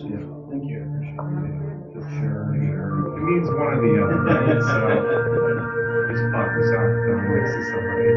Thank you. I appreciate it. Sure, sure. It means one or the other, right? So just pop this out next to somebody.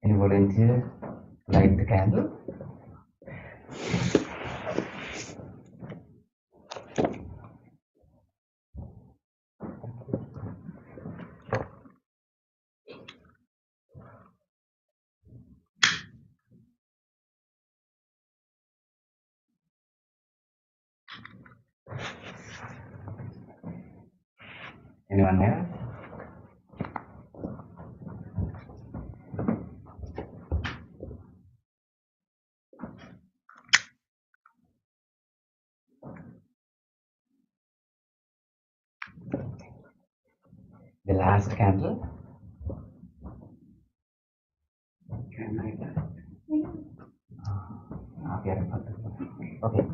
Any volunteer light the candle? Anyone else? The last candle? Can I? Okay, okay.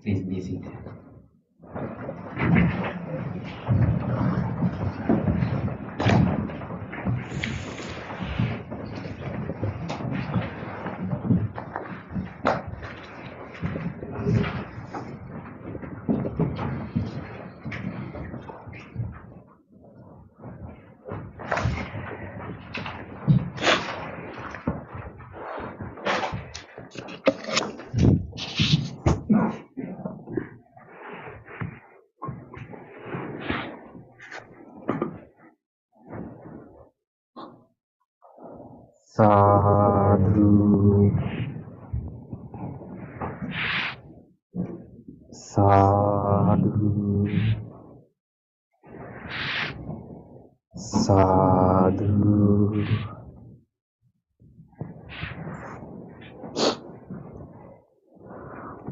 Please be seated. Sadhu, sadhu, sadhu.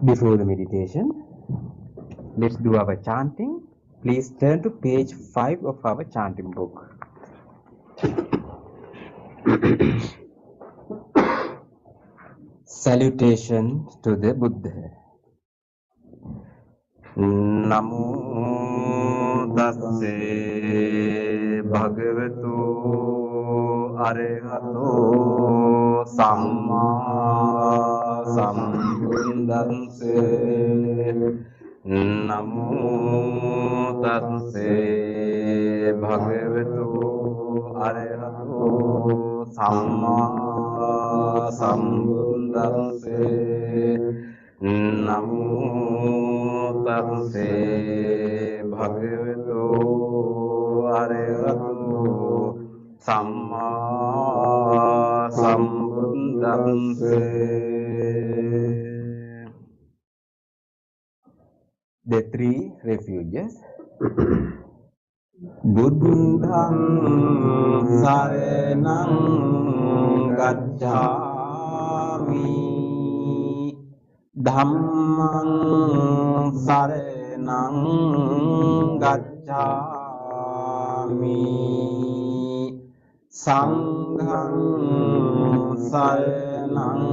Before the meditation, let's do our chanting. Please turn to page 5 of our chanting book. Salutation to the Buddha. Namo Tassa Bhagavato Arahato Samma Sambuddhassa. Namo Tassa Bhagavato Arahato Samma Sambuddhassa. Namo Tassa Bhagavato Arahato Samma Sambuddhassa. The three refuges. Buddhang saranang gacchami, Dhammang saranang gacchami, Sanghang saranang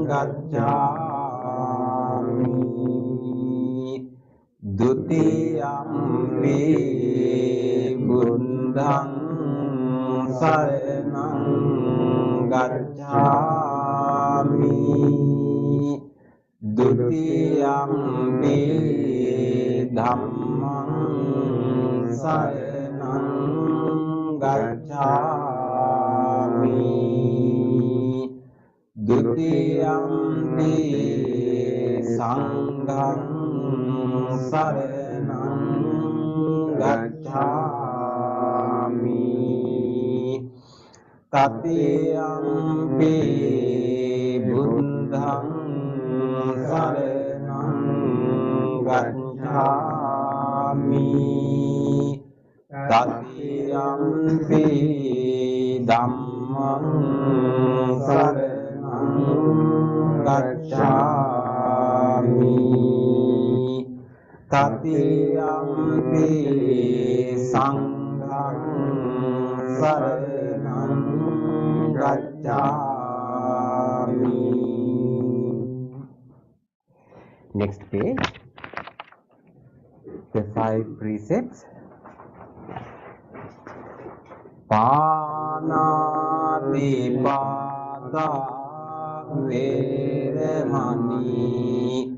gacchami, Dutiyampi Buddhang saranang gacchami, Dutiyampi Dhammang saranang gacchami, Dutiyampi Sanghang saranang gacchami, Tatiyampi Buddhang saranang gacchami, Tatiyampi Dhammang saranang gacchami, Tatiyampi Sanghang saranang gacchami. Next page. The 5 precepts. Panatipata Veramani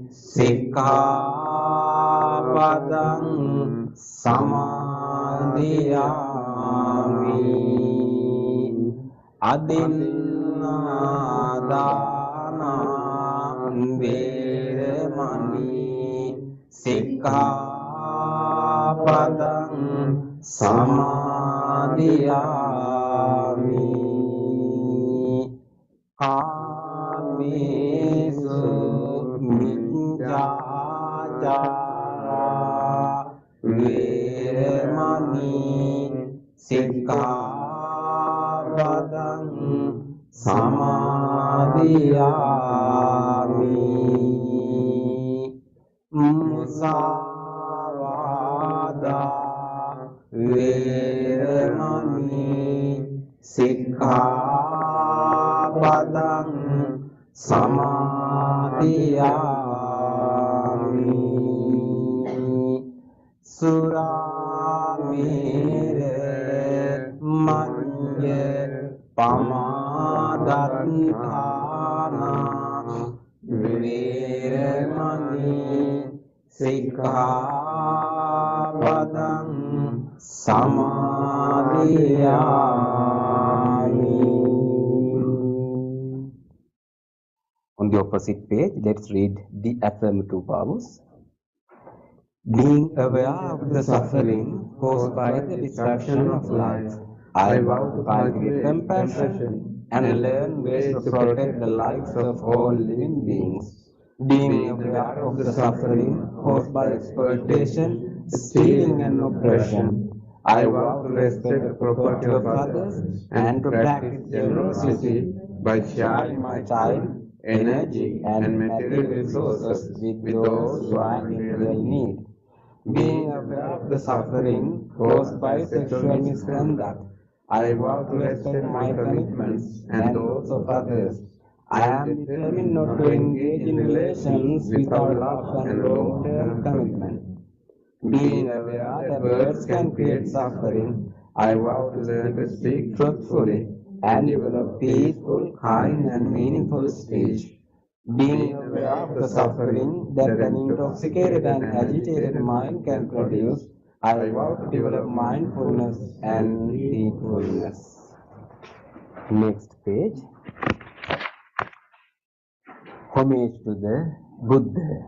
Sikkhapadang Samadhiyami, Adinādāna Veramani Sikkhapadang Samadhiyami, Kāmesu Micchācāra Veramani Sikkhapadang Samadhiyami, Musāvādā Veramani Sikkhapadang Samadhiyami, Suramere manye pamadatthana Veramani Sikkhapadang Samadhiyami. On the opposite page, let's read the affirmative vows. Being aware of the suffering caused by the destruction of life, I vow to cultivate compassion and learn ways to protect the lives of all living beings. Being aware of the suffering caused by exploitation, stealing and oppression, I vow to respect the property of others and to practice generosity by sharing my time, energy and material resources with those who are in real need. Being aware of the suffering caused by sexual misconduct, I vow to respect my commitments and those of others. I am determined not to engage in relations without love and long-term commitment. Being aware that words can create suffering, I vow to learn to speak truthfully and develop peaceful, kind and meaningful speech. Being aware of the suffering that an intoxicated and agitated mind can produce, I vow to develop mindfulness and heedfulness. Next page. Homage to the Buddha.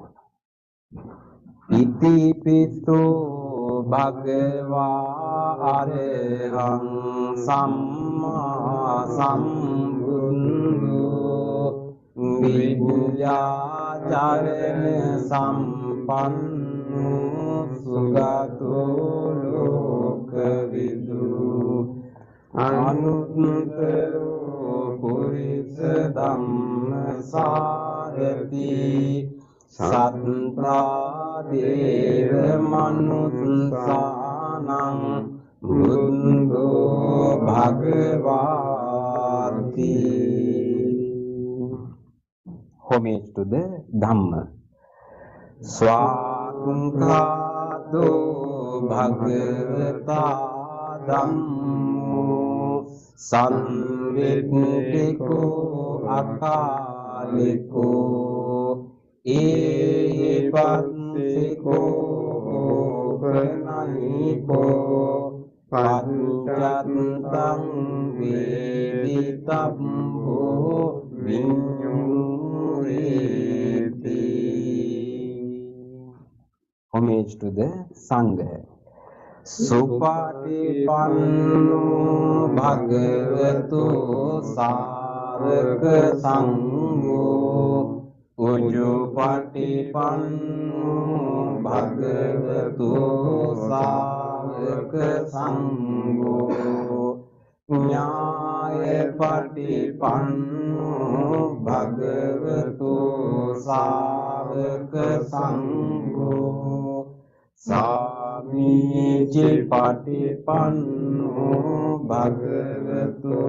Iti pitu bhagava arehang samma sambuddho Vidya Charana Sampanno Sugato Lokavidu Anuttaro Purisa Dhamma Sarati Satta Deva Manutsanam Buddho Bhagavati. Homage to the Dhamma. Swakkhado Bhagavata Dhammo Sanviddhiko Akaliko Ehipassiko Pranayiko Pancantang Veditabbo Vinyuriti. Homage to the Sangha. Supatipanno Bhagavato Saraka Sangho Ujupatipanno Bhagavato Saraka Sangho Nyayapatipanno Bhagavato Saraka Sangho Samijipatipanno Bhagavato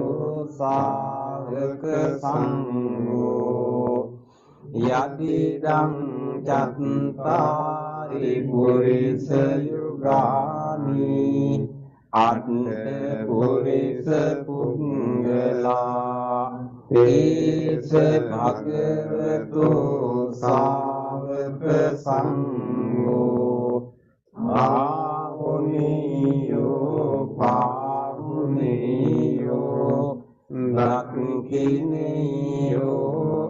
Saraka Sangho Yadidam Chattari Purisa Yugani Atta Purisa Punggala Esa Bhagavato Saraka Sangho Pahuniyo Pahuniyo Dakkiniyo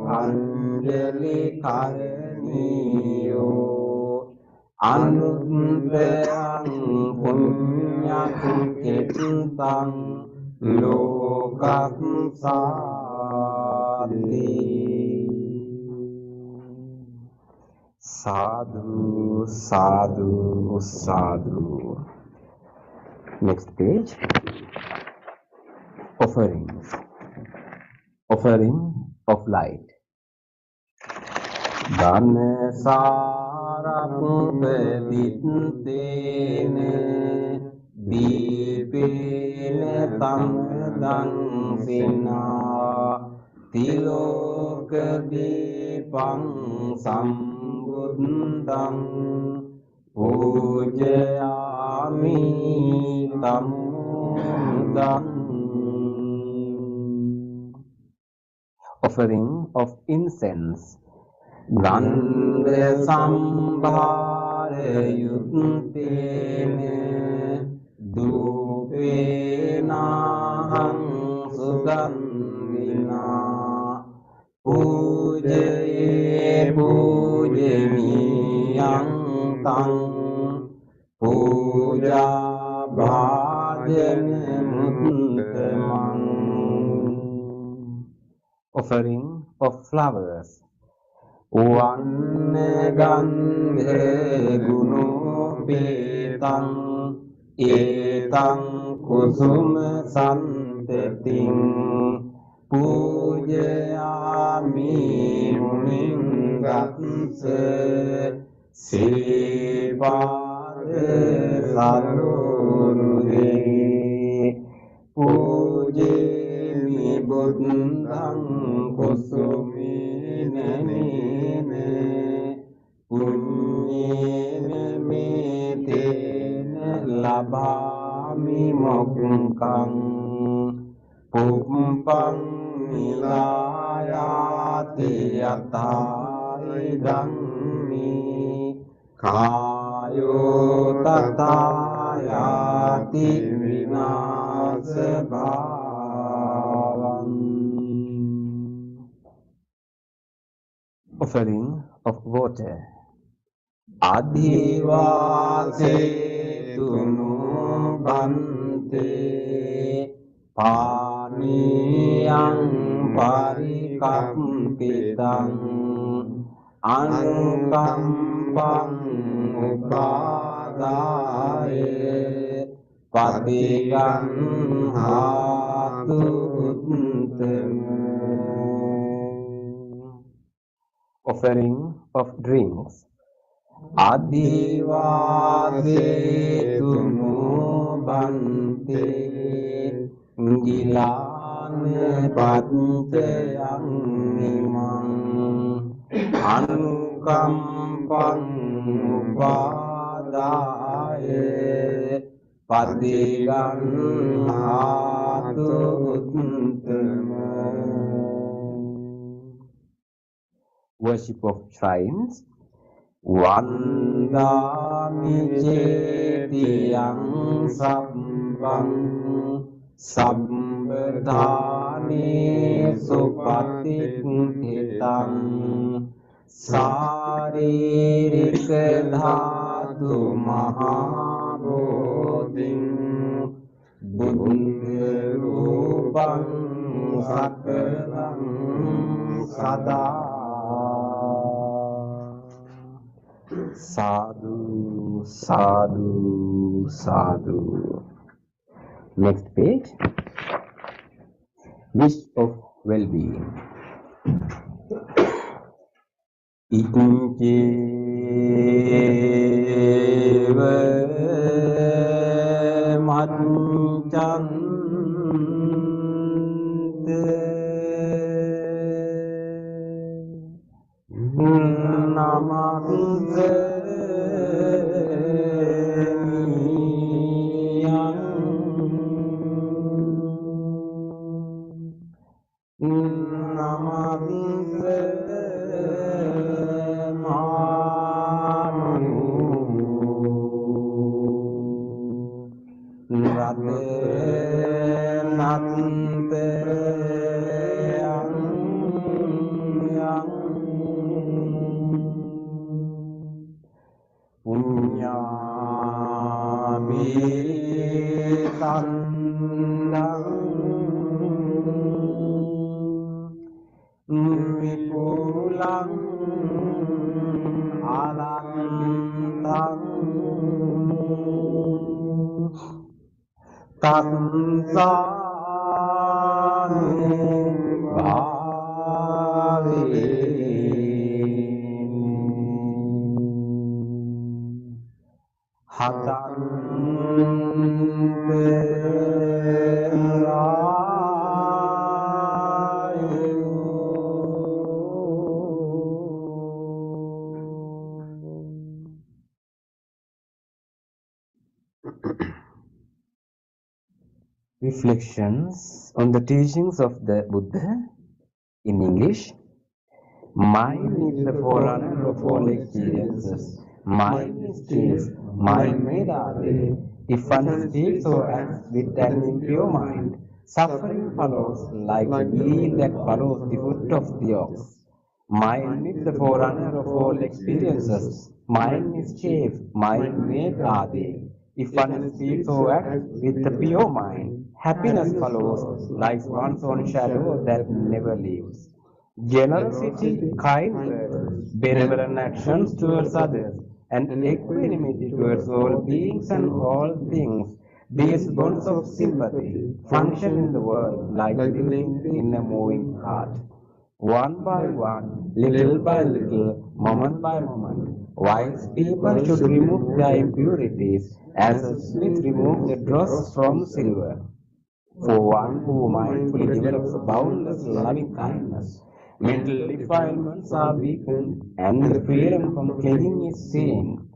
Anjali Karaniyo Anuttarang Punyakitang Lokassati. Sadhu, sadhu, sadhu. Next page. Offerings. Offering of light. Dana sarapta vittene dipene tamdang sina tiloka dipang sambuddhang Pujayami tamudam. Offering of incense. Gandha sambhara yuttene dupenaham sugandhina pujaye pujamiyang tang puja bhajana muttamang. Offering of flowers. Vanna gandhe gunopetang etang kusuma santeting pujayami muningatse sivade saluruhe pujemi buddhang kusumine nene punyena metena labami mokkang pumpang nilayati yathaidang mi kayo tatayati vinasabhavam. Offering of water. Adhivase tunu bante paniyang parikampitang anukampang upadaye patigan hatu uttama. Offering of drinks. Adhivase tunu bante gilane pancayang imang anukampang upadaye patigan hatu uttama. Worship of shrines. Vandami cetiyang sabbang sabbadhani supatitthitang saririka dhatu mahabodhing buddha rupang sakalang sada. Sadhu, sadhu, sadhu. Next page. Wish of well-being. Ikincheva Namaste Vipulang alantang Reflections on the teachings of the Buddha in English. Mind is the forerunner of all experiences. Mind is chief. Mind made are they. If one speaks or acts with an impure mind, suffering follows like the wheel that follows the foot of the ox. Mind is the forerunner of all experiences. Mind is chief. Mind made are they. If one speaks or acts with a pure mind, happiness follows like one's own shadow that never leaves. Generosity, kind words, benevolent actions towards others, and equanimity towards all beings and all things. These bonds of sympathy function in the world like wheels in a moving cart. One by one, little by little, moment by moment, wise people should remove their impurities as a smith removes the dross from silver. For one who mindfully develops a boundless loving kindness, mental defilements are weakened and the freedom from clinging is seen.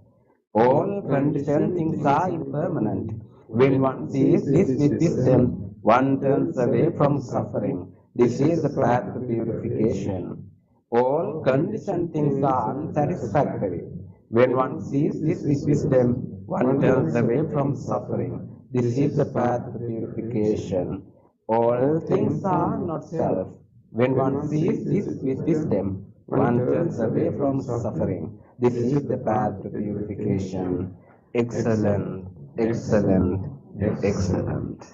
All conditioned things are impermanent. When one sees this with wisdom, one turns away from suffering. This is the path to purification. All conditioned things are unsatisfactory. When one sees this with wisdom, one turns away from suffering. This is the path to purification. All things are not self. When one sees this with wisdom, one turns away from suffering. This is the path to purification. Excellent, excellent, excellent.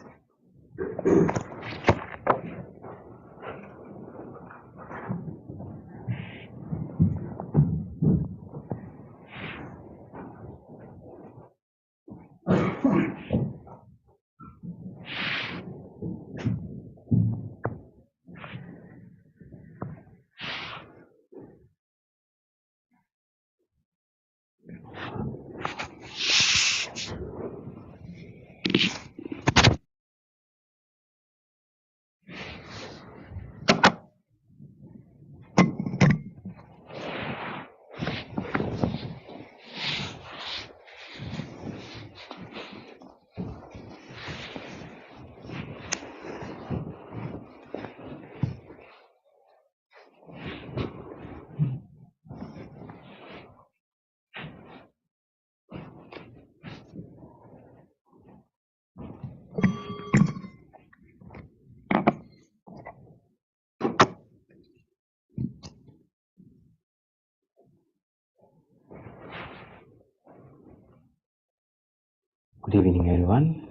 Good evening, everyone.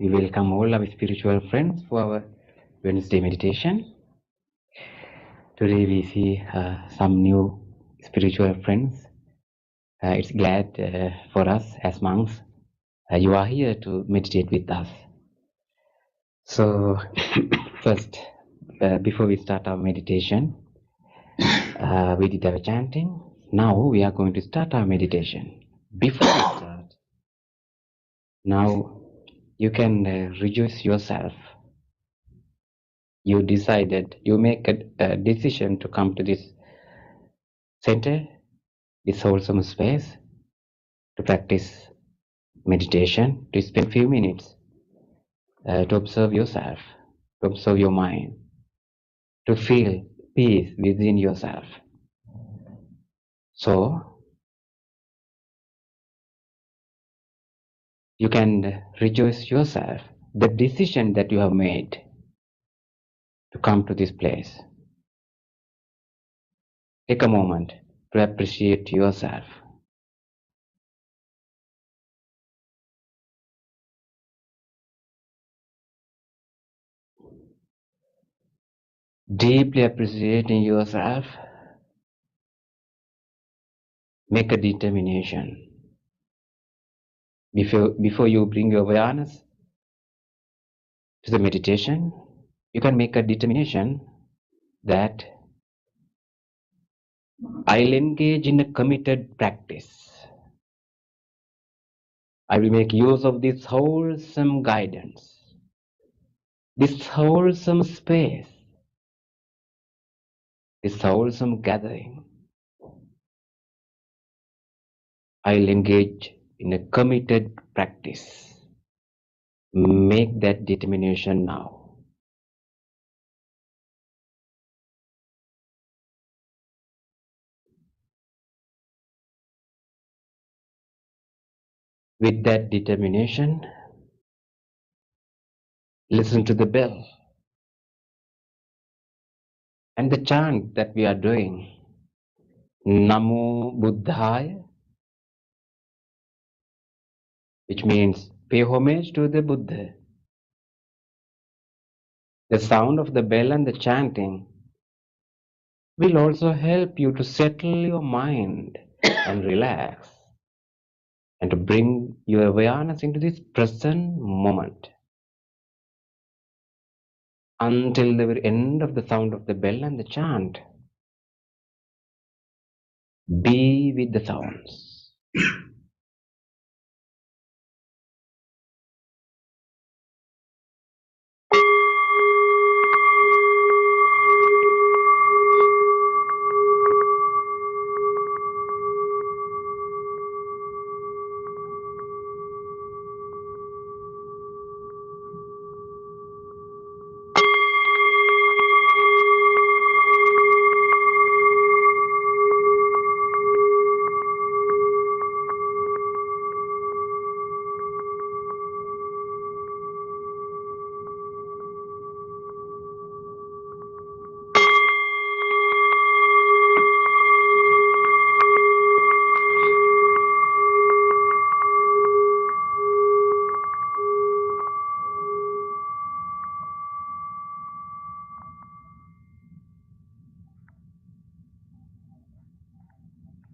We welcome all our spiritual friends for our Wednesday meditation. Today we see some new spiritual friends. It's glad for us as monks. You are here to meditate with us. So, first, before we start our meditation, we did our chanting. Now we are going to start our meditation. Before we start, now you can rejoice yourself. You decided, you make a decision to come to this center, this wholesome space, to practice meditation, to spend a few minutes to observe yourself, to observe your mind, to feel peace within yourself. So, you can rejoice yourself, the decision that you have made to come to this place. Take a moment to appreciate yourself. Deeply appreciating yourself, make a determination. Before you bring your awareness to the meditation, you can make a determination that I'll engage in a committed practice. I will make use of this wholesome guidance, this wholesome space, this wholesome gathering. I'll engage in a committed practice. Make that determination now. With that determination, listen to the bell and the chant that we are doing. Namo Buddhaya, which means pay homage to the Buddha. The sound of the bell and the chanting will also help you to settle your mind and relax and to bring your awareness into this present moment until the very end of the sound of the bell and the chant. Be with the sounds.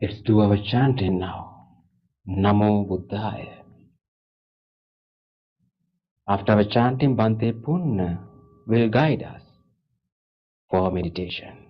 Let's do our chanting now. Namo Buddhaya. After our chanting, Bhante Punna will guide us for meditation.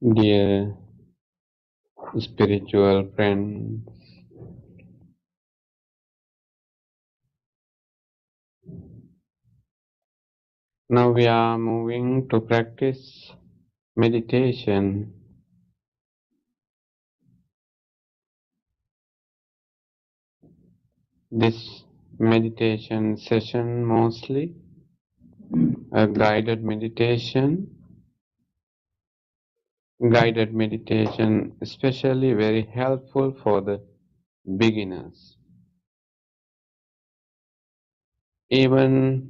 Dear spiritual friends, now we are moving to practice meditation. This meditation session mostly a guided meditation. Guided meditation especially very helpful for the beginners. Even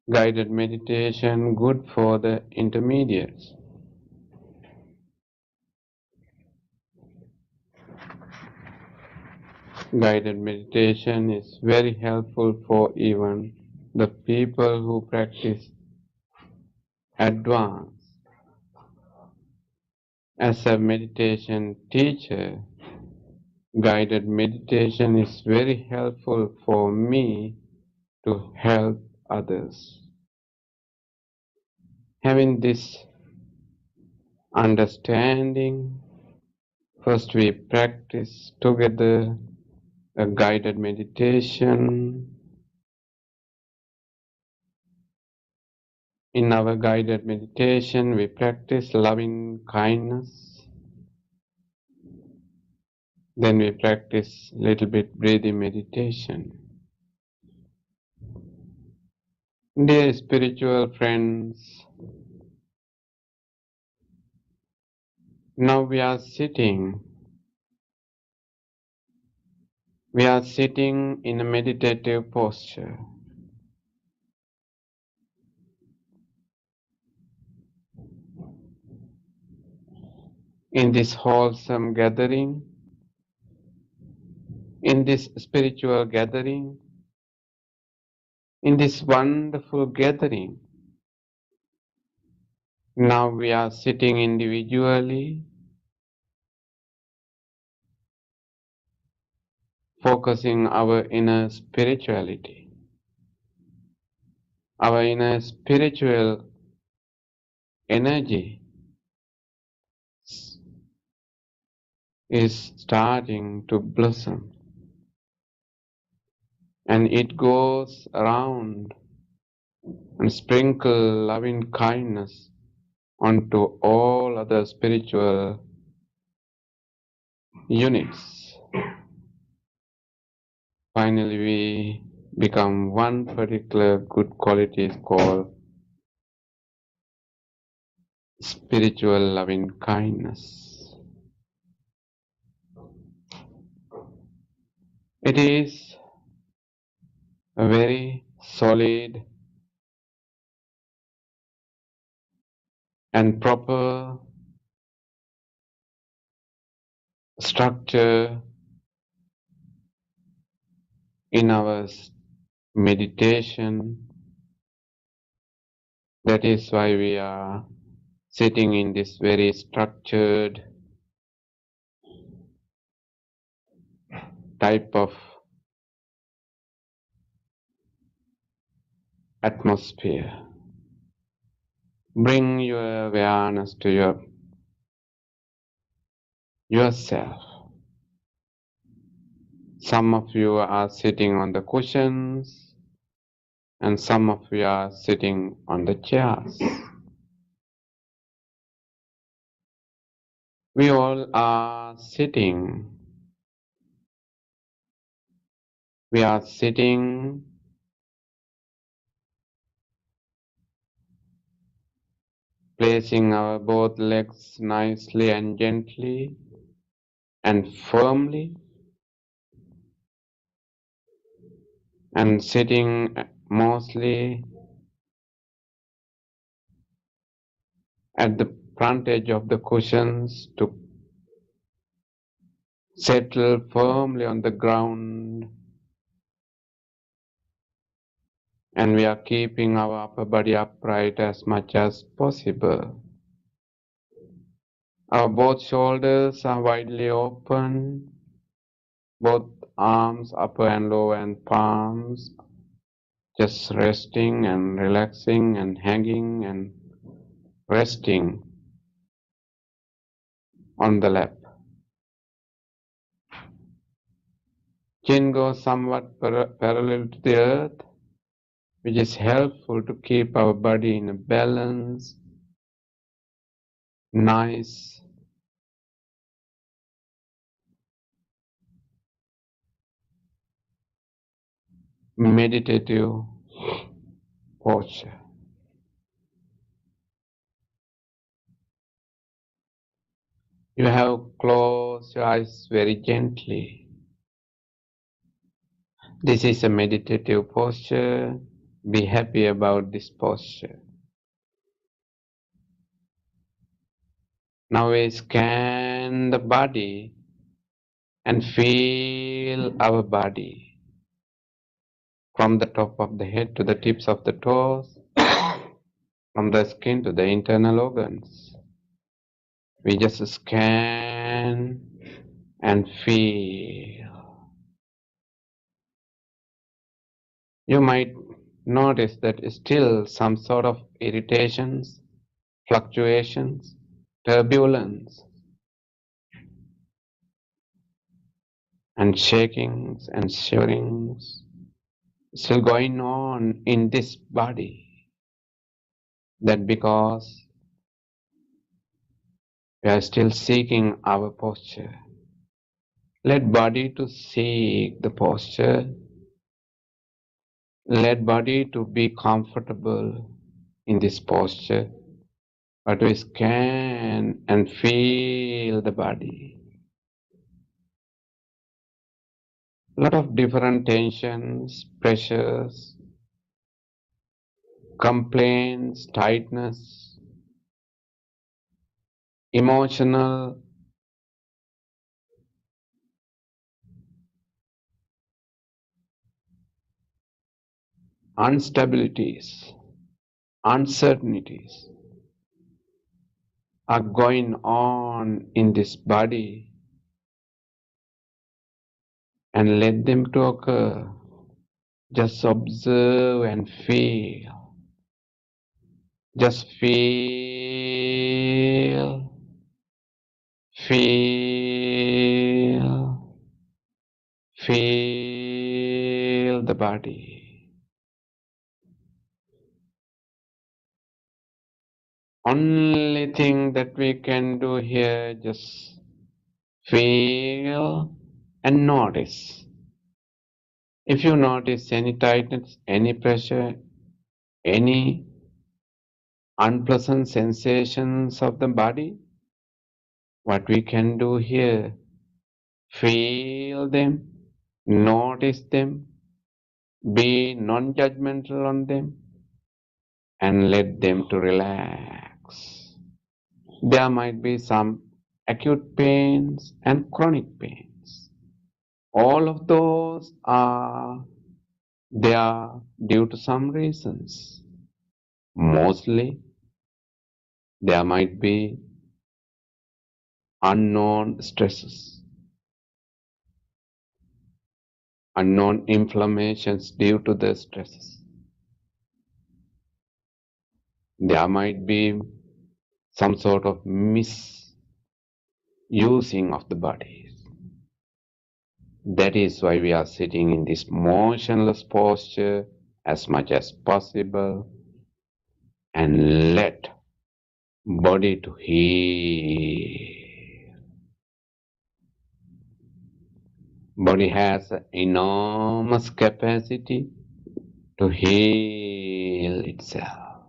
guided meditation good for the intermediates. Guided meditation is very helpful for even the people who practice advanced. As a meditation teacher, guided meditation is very helpful for me to help others. Having this understanding, first we practice together a guided meditation. In our guided meditation, we practice loving kindness. Then we practice little bit breathing meditation. Dear spiritual friends, now we are sitting. We are sitting in a meditative posture. In this wholesome gathering, in this spiritual gathering, in this wonderful gathering, now we are sitting individually, focusing our inner spirituality. Our inner spiritual energy is starting to blossom, and it goes around and sprinkle loving kindness onto all other spiritual units. Finally, we become one particular good quality called spiritual loving kindness. It is a very solid and proper structure in our meditation. That is why we are sitting in this very structured type of atmosphere. Bring your awareness to yourself. Some of you are sitting on the cushions and some of you are sitting on the chairs. We all are sitting. We are sitting placing our both legs nicely and gently and firmly, and sitting mostly at the front edge of the cushions to settle firmly on the ground, and we are keeping our upper body upright as much as possible. Our both shoulders are widely open, both arms, upper and lower, and palms just resting and relaxing and hanging and resting on the lap. Chin goes somewhat parallel to the earth, which is helpful to keep our body in a balance, nice, meditative posture. You have closed your eyes very gently. This is a meditative posture. Be happy about this posture. Now we scan the body and feel our body from the top of the head to the tips of the toes, from the skin to the internal organs. We just scan and feel. You might notice that still some sort of irritations, fluctuations, turbulence, and shakings and shiverings still going on in this body. That because we are still seeking our posture. Let body to seek the posture. Let body to be comfortable in this posture. But we scan and feel the body. A lot of different tensions, pressures, complaints, tightness, emotional instabilities, uncertainties are going on in this body, and let them to occur. Just observe and feel. Just feel, feel, feel the body. Only thing that we can do here, just feel and notice. If you notice any tightness, any pressure, any unpleasant sensations of the body, what we can do here, feel them Notice them, be non-judgmental on them, and let them to relax. There might be some acute pains and chronic pains. All of those are there due to some reasons. Mostly, there might be unknown stresses, unknown inflammations due to the stresses. There might be some sort of misusing of the bodies. That is why we are sitting in this motionless posture as much as possible and let body to heal. Body has enormous capacity to heal itself.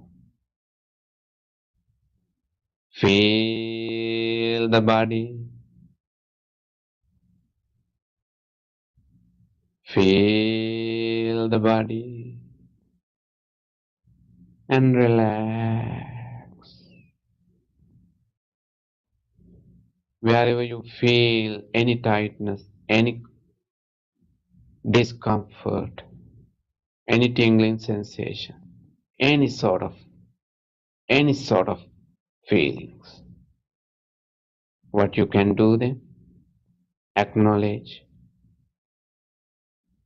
Feel the body. Feel the body and relax. Wherever you feel any tightness, any discomfort, any tingling sensation, any sort of feelings, what you can do then, acknowledge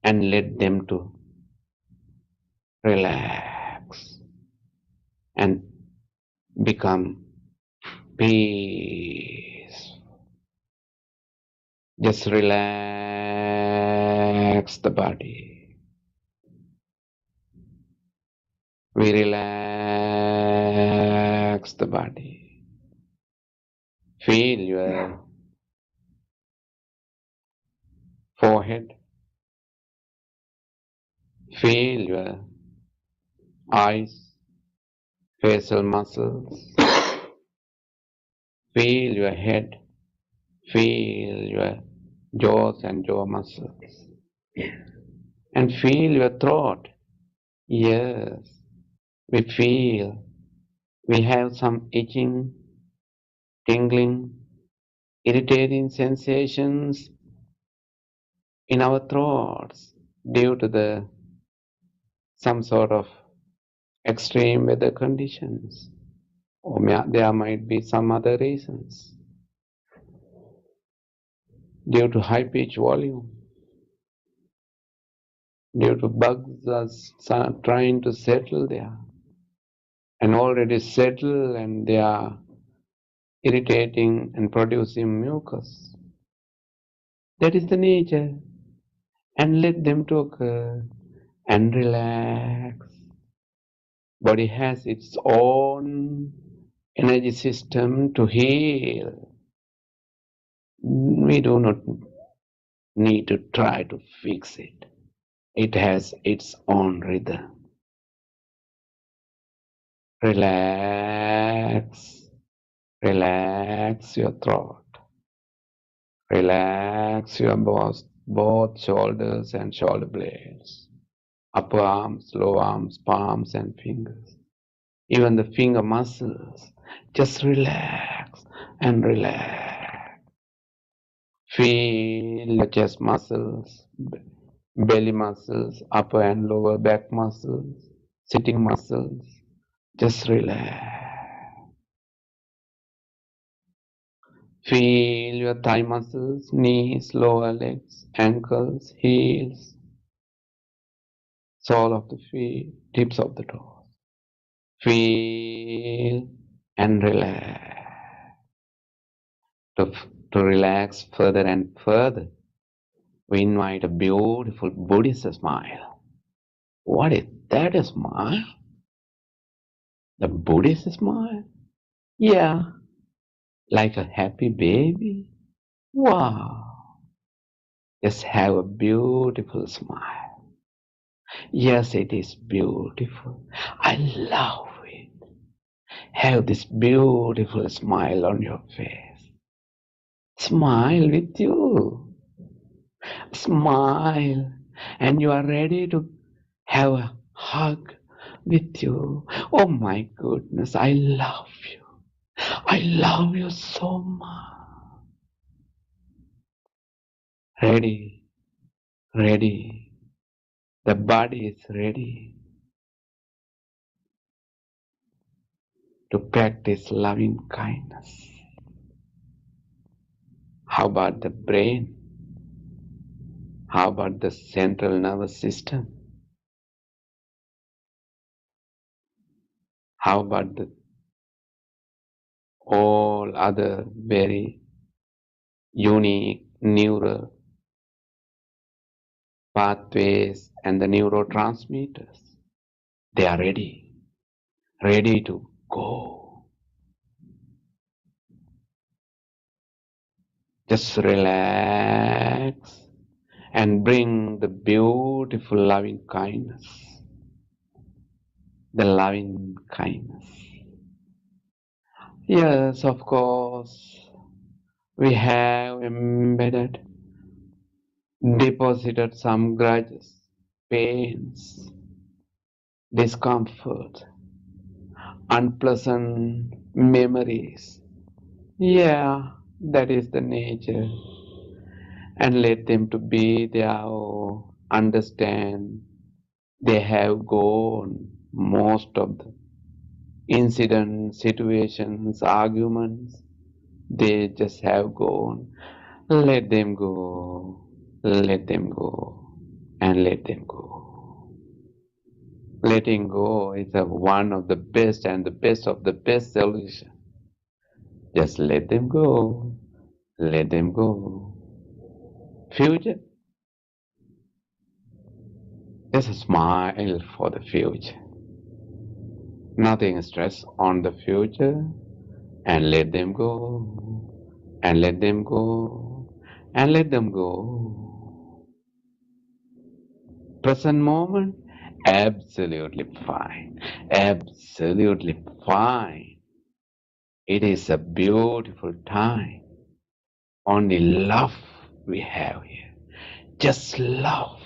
and let them to relax and become peace. Just relax the body. We relax the body. Feel your forehead. Feel your eyes, facial muscles. Feel your head. Feel your jaws and jaw muscles. And feel your throat. Yes, we feel. We have some itching, tingling, irritating sensations in our throats due to some sort of extreme weather conditions, or there might be some other reasons due to high pitch volume, due to bugs are trying to settle there and already settle, and they are irritating and producing mucus. That is the nature, and let them to occur and relax. Body has its own energy system to heal. We do not need to try to fix it. It has its own rhythm. Relax. Relax your throat. Relax your both shoulders and shoulder blades. Upper arms, lower arms, palms and fingers. Even the finger muscles. Just relax and relax. Feel your chest muscles, belly muscles, upper and lower back muscles, sitting muscles. Just relax. Feel your thigh muscles, knees, lower legs, ankles, heels, sole of the feet, tips of the toes. Feel and relax. To relax further and further, we invite a beautiful Buddhist smile. What is that, a smile? The Buddhist smile? Yeah, like a happy baby. Wow. Just have a beautiful smile. Yes, it is beautiful. I love it. Have this beautiful smile on your face. Smile with you. Smile, and you are ready to have a hug with you. Oh my goodness, I love you. I love you so much. Ready, ready. The body is ready to practice loving kindness. How about the brain? How about the central nervous system? How about the all other very unique neural pathways and the neurotransmitters? They are ready, ready to go. Just relax and bring the beautiful loving kindness. The loving kindness. Yes, of course, we have embedded, deposited some grudges, pains, discomfort, unpleasant memories. Yeah, that is the nature. And let them to be there, understand they have gone most of the incidents, situations, arguments, they just have gone. Let them go, let them go, and let them go. Letting go is one of the best and the best of the best solution. Just let them go, let them go. Future, just smile for the future. Nothing stress on the future, and let them go, and let them go, and let them go. Present moment, absolutely fine, absolutely fine. It is a beautiful time. Only love we have here, just love.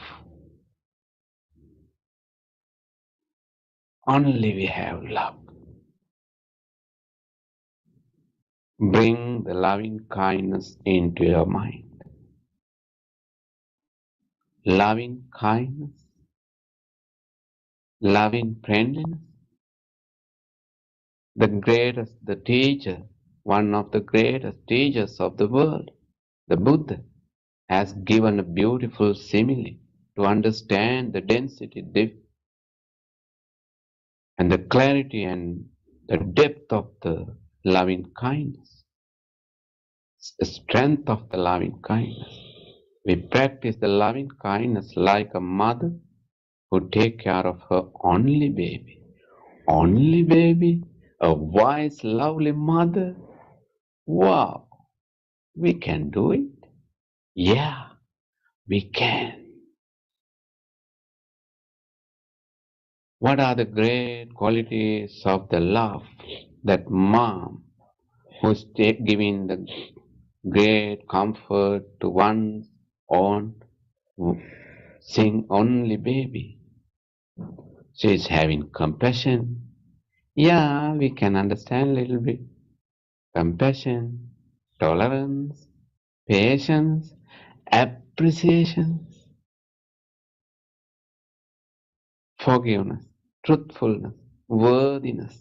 Only we have love. Bring the loving kindness into your mind. Loving kindness, loving friendliness. The greatest, the teacher, one of the greatest teachers of the world, the Buddha, has given a beautiful simile to understand the density and the clarity and the depth of the loving kindness, the strength of the loving kindness. We practice the loving kindness like a mother who takes care of her only baby. Only baby, a wise, lovely mother. Wow, we can do it. Yeah, we can. What are the great qualities of the love that mom who's giving the great comfort to one's own sing only baby? She is having compassion. Yeah, we can understand a little bit. Compassion, tolerance, patience, appreciation, forgiveness, truthfulness, worthiness.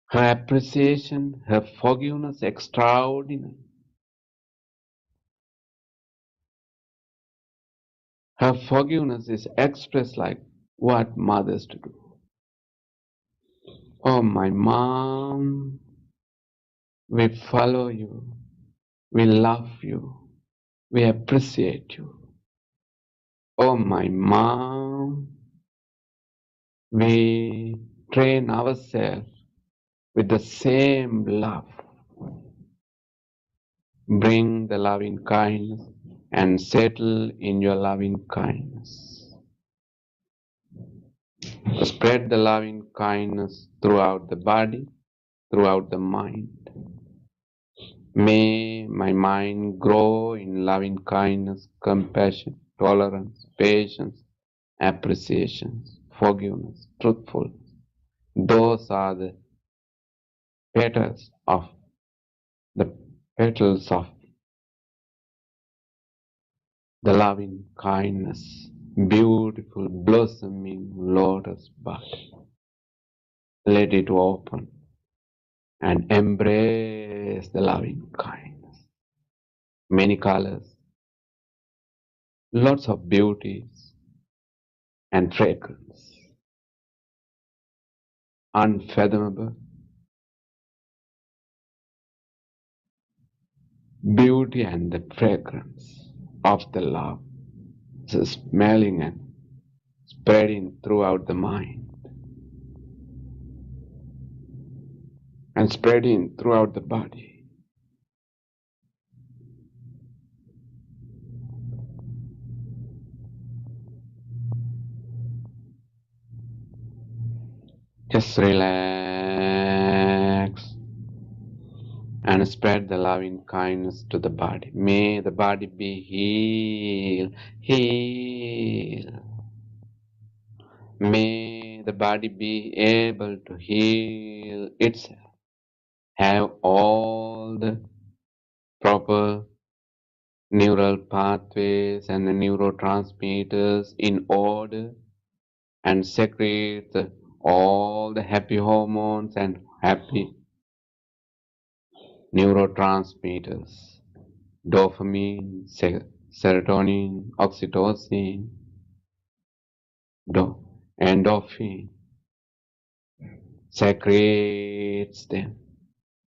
Her appreciation, her forgiveness, extraordinary. Her forgiveness is expressed like what mothers to do. Oh, my mom, we follow you, we love you, we appreciate you. Oh, my mom, we train ourselves with the same love. Bring the loving kindness and settle in your loving kindness. Spread the loving kindness throughout the body, throughout the mind. May my mind grow in loving kindness, compassion, tolerance, patience, appreciation, forgiveness, truthfulness. Those are petals of the petals of the loving kindness, beautiful blossoming lotus bud. Let it open and embrace the loving kindness. Many colors, lots of beauties and fragrance, unfathomable beauty and the fragrance of the love, so smelling and spreading throughout the mind and spreading throughout the body. Just relax and spread the loving kindness to the body. May the body be healed, healed. May the body be able to heal itself, have all the proper neural pathways and the neurotransmitters in order and secrete all the happy hormones and happy neurotransmitters, dopamine, serotonin, oxytocin, endorphin, secretes them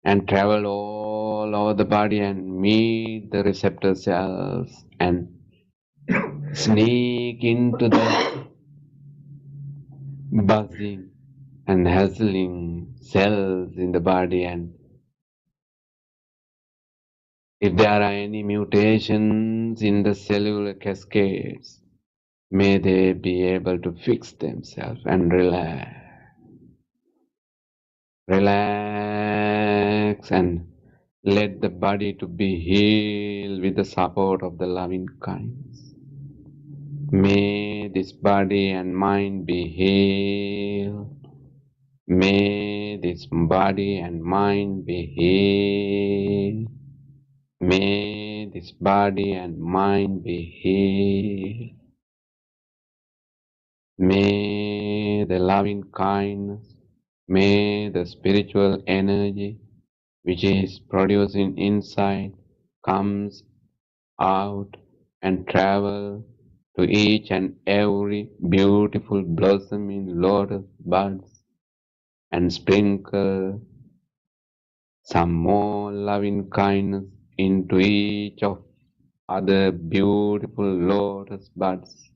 and travel all over the body and meet the receptor cells and sneak into the buzzing and hustling cells in the body, and if there are any mutations in the cellular cascades, may they be able to fix themselves and relax. Relax and let the body to be healed with the support of the loving kindness. May this body and mind be healed. May this body and mind be healed. May this body and mind be healed. May the loving kindness, may the spiritual energy which is producing inside comes out and travel to each and every beautiful blossoming lotus buds and sprinkle some more loving kindness into each of other beautiful lotus buds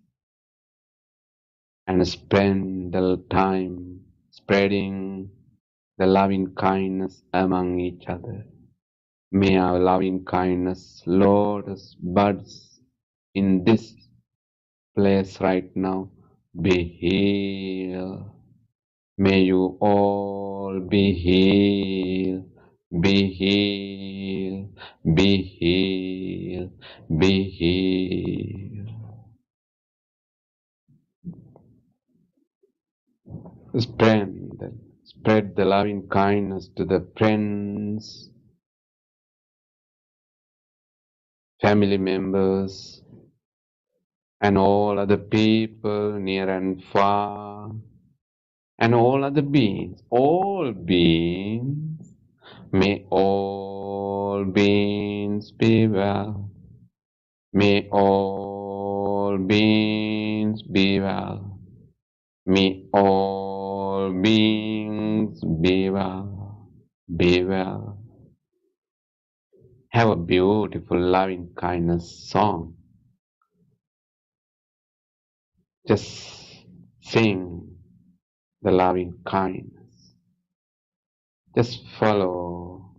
and spend the time spreading the loving kindness among each other. May our loving kindness lotus buds in this place right now be healed. May you all be healed, be healed, be healed, be healed. Spread the loving kindness to the friends, family members, and all other people near and far, and all other beings, all beings. May all beings be well. May all beings be well. May all beings be well. Be well. Have a beautiful loving kindness song. Just sing the loving kindness. Just follow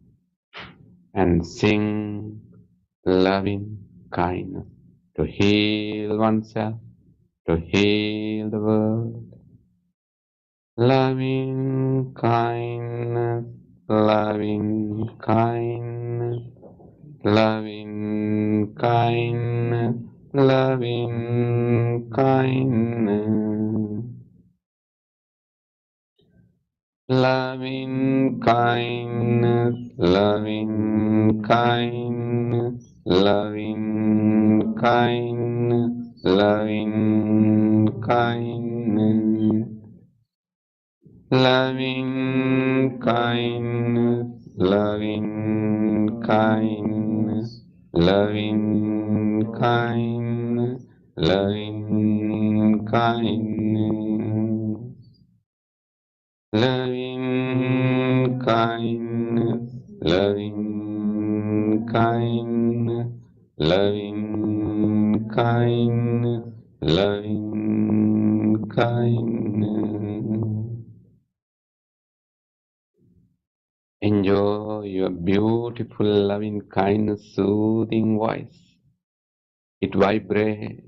and sing loving kindness to heal oneself, to heal the world. Loving kindness, loving kindness, loving kindness, loving kindness, loving kindness, loving kindness, loving kindness, loving kindness, loving kindness, loving kindness, loving kindness, loving kindness, loving kindness, loving kindness, loving kindness, loving kindness. Enjoy your beautiful loving kindness soothing voice. It vibrates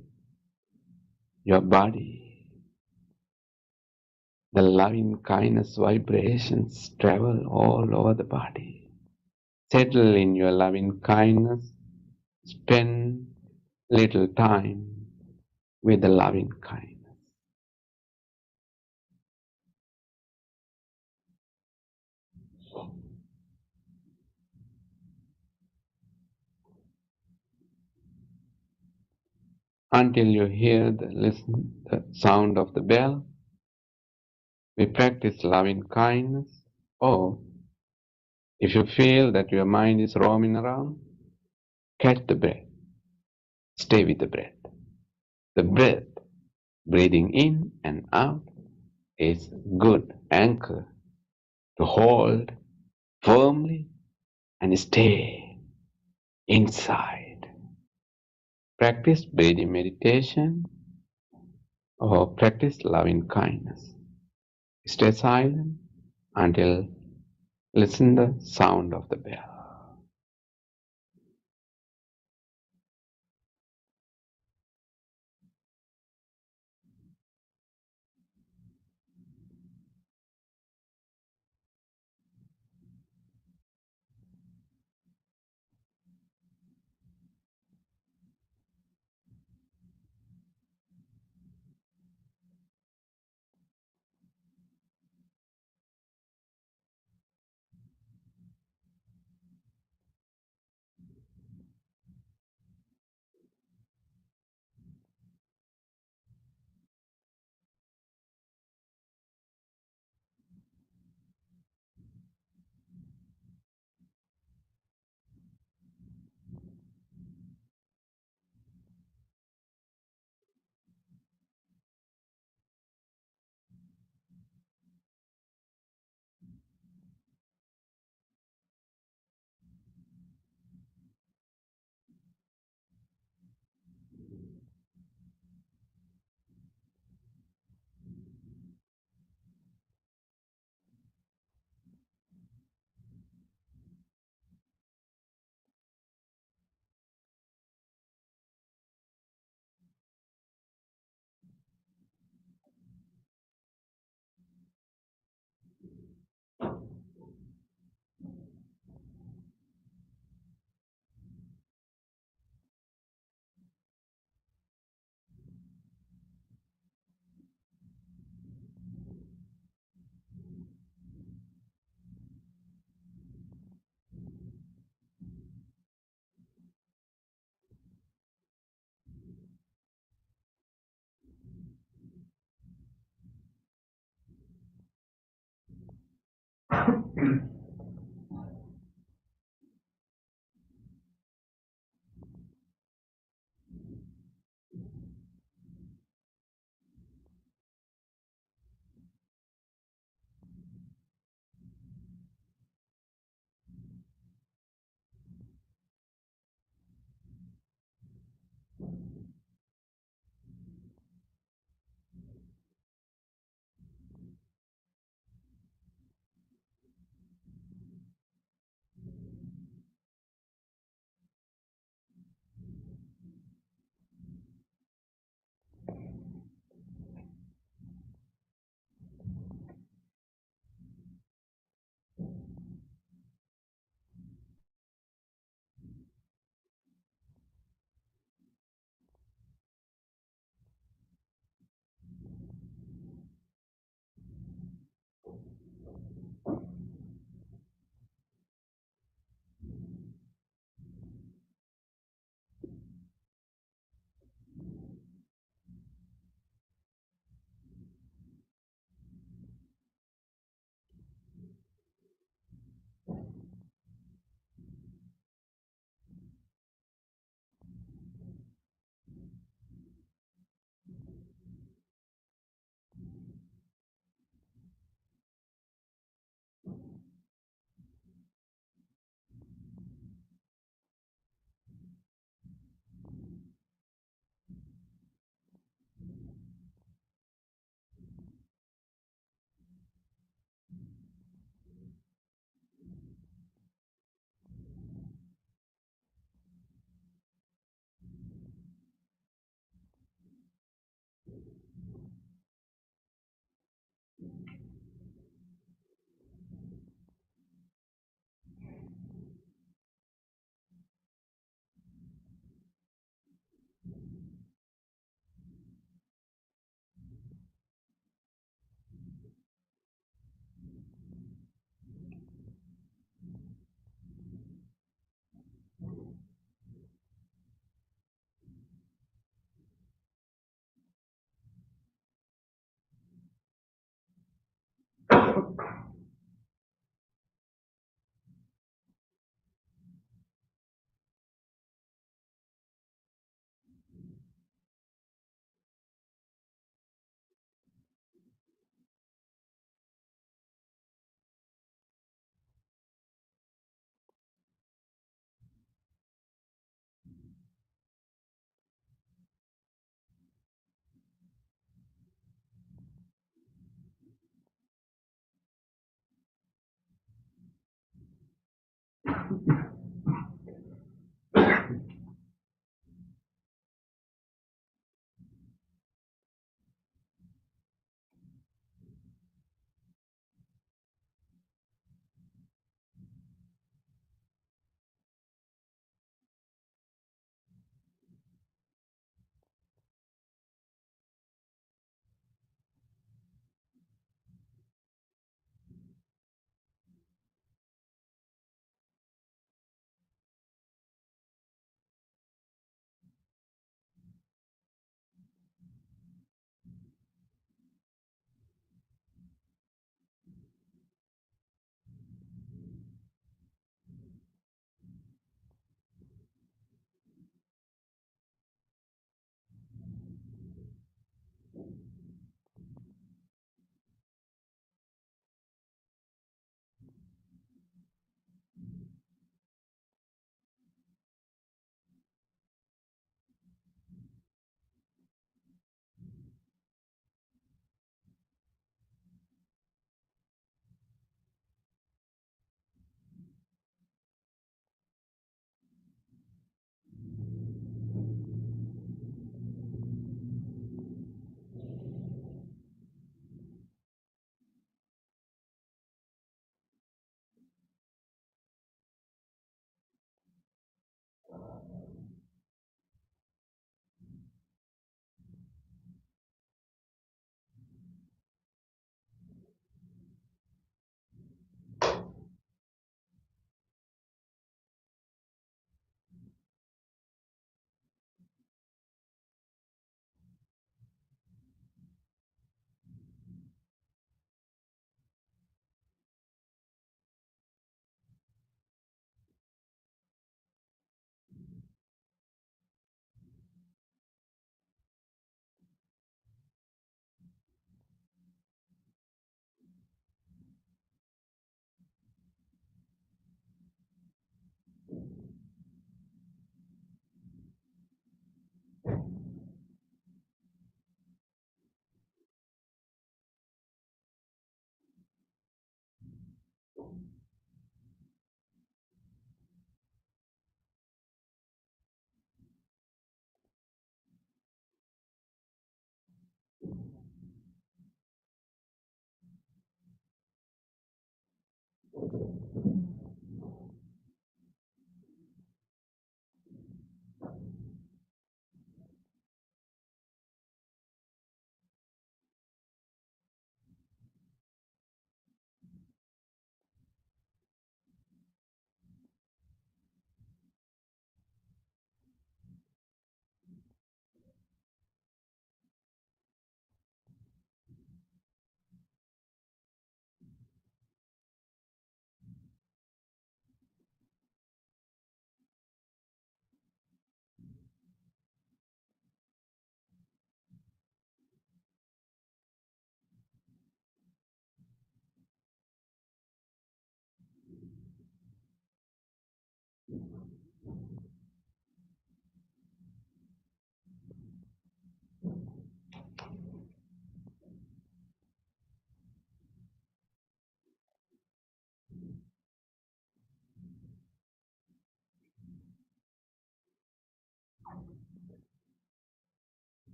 your body. The loving kindness vibrations travel all over the body. Settle in your loving kindness. Spend little time with the loving kindness. Until you hear the sound of the bell, we practice loving kindness. Or if you feel that your mind is roaming around, catch the breath. Stay with the breath. The breath, breathing in and out, is good anchor to hold firmly and stay inside. Practice breathing meditation or practice loving kindness. Stay silent until listen the sound of the bell.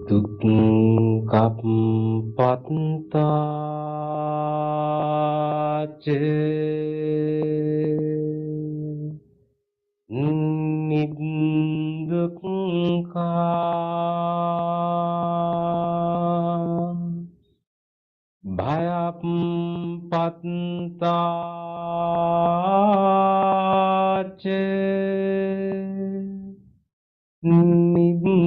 Dukkhappattāc Niddukkha Bhayappattāc Nibbaya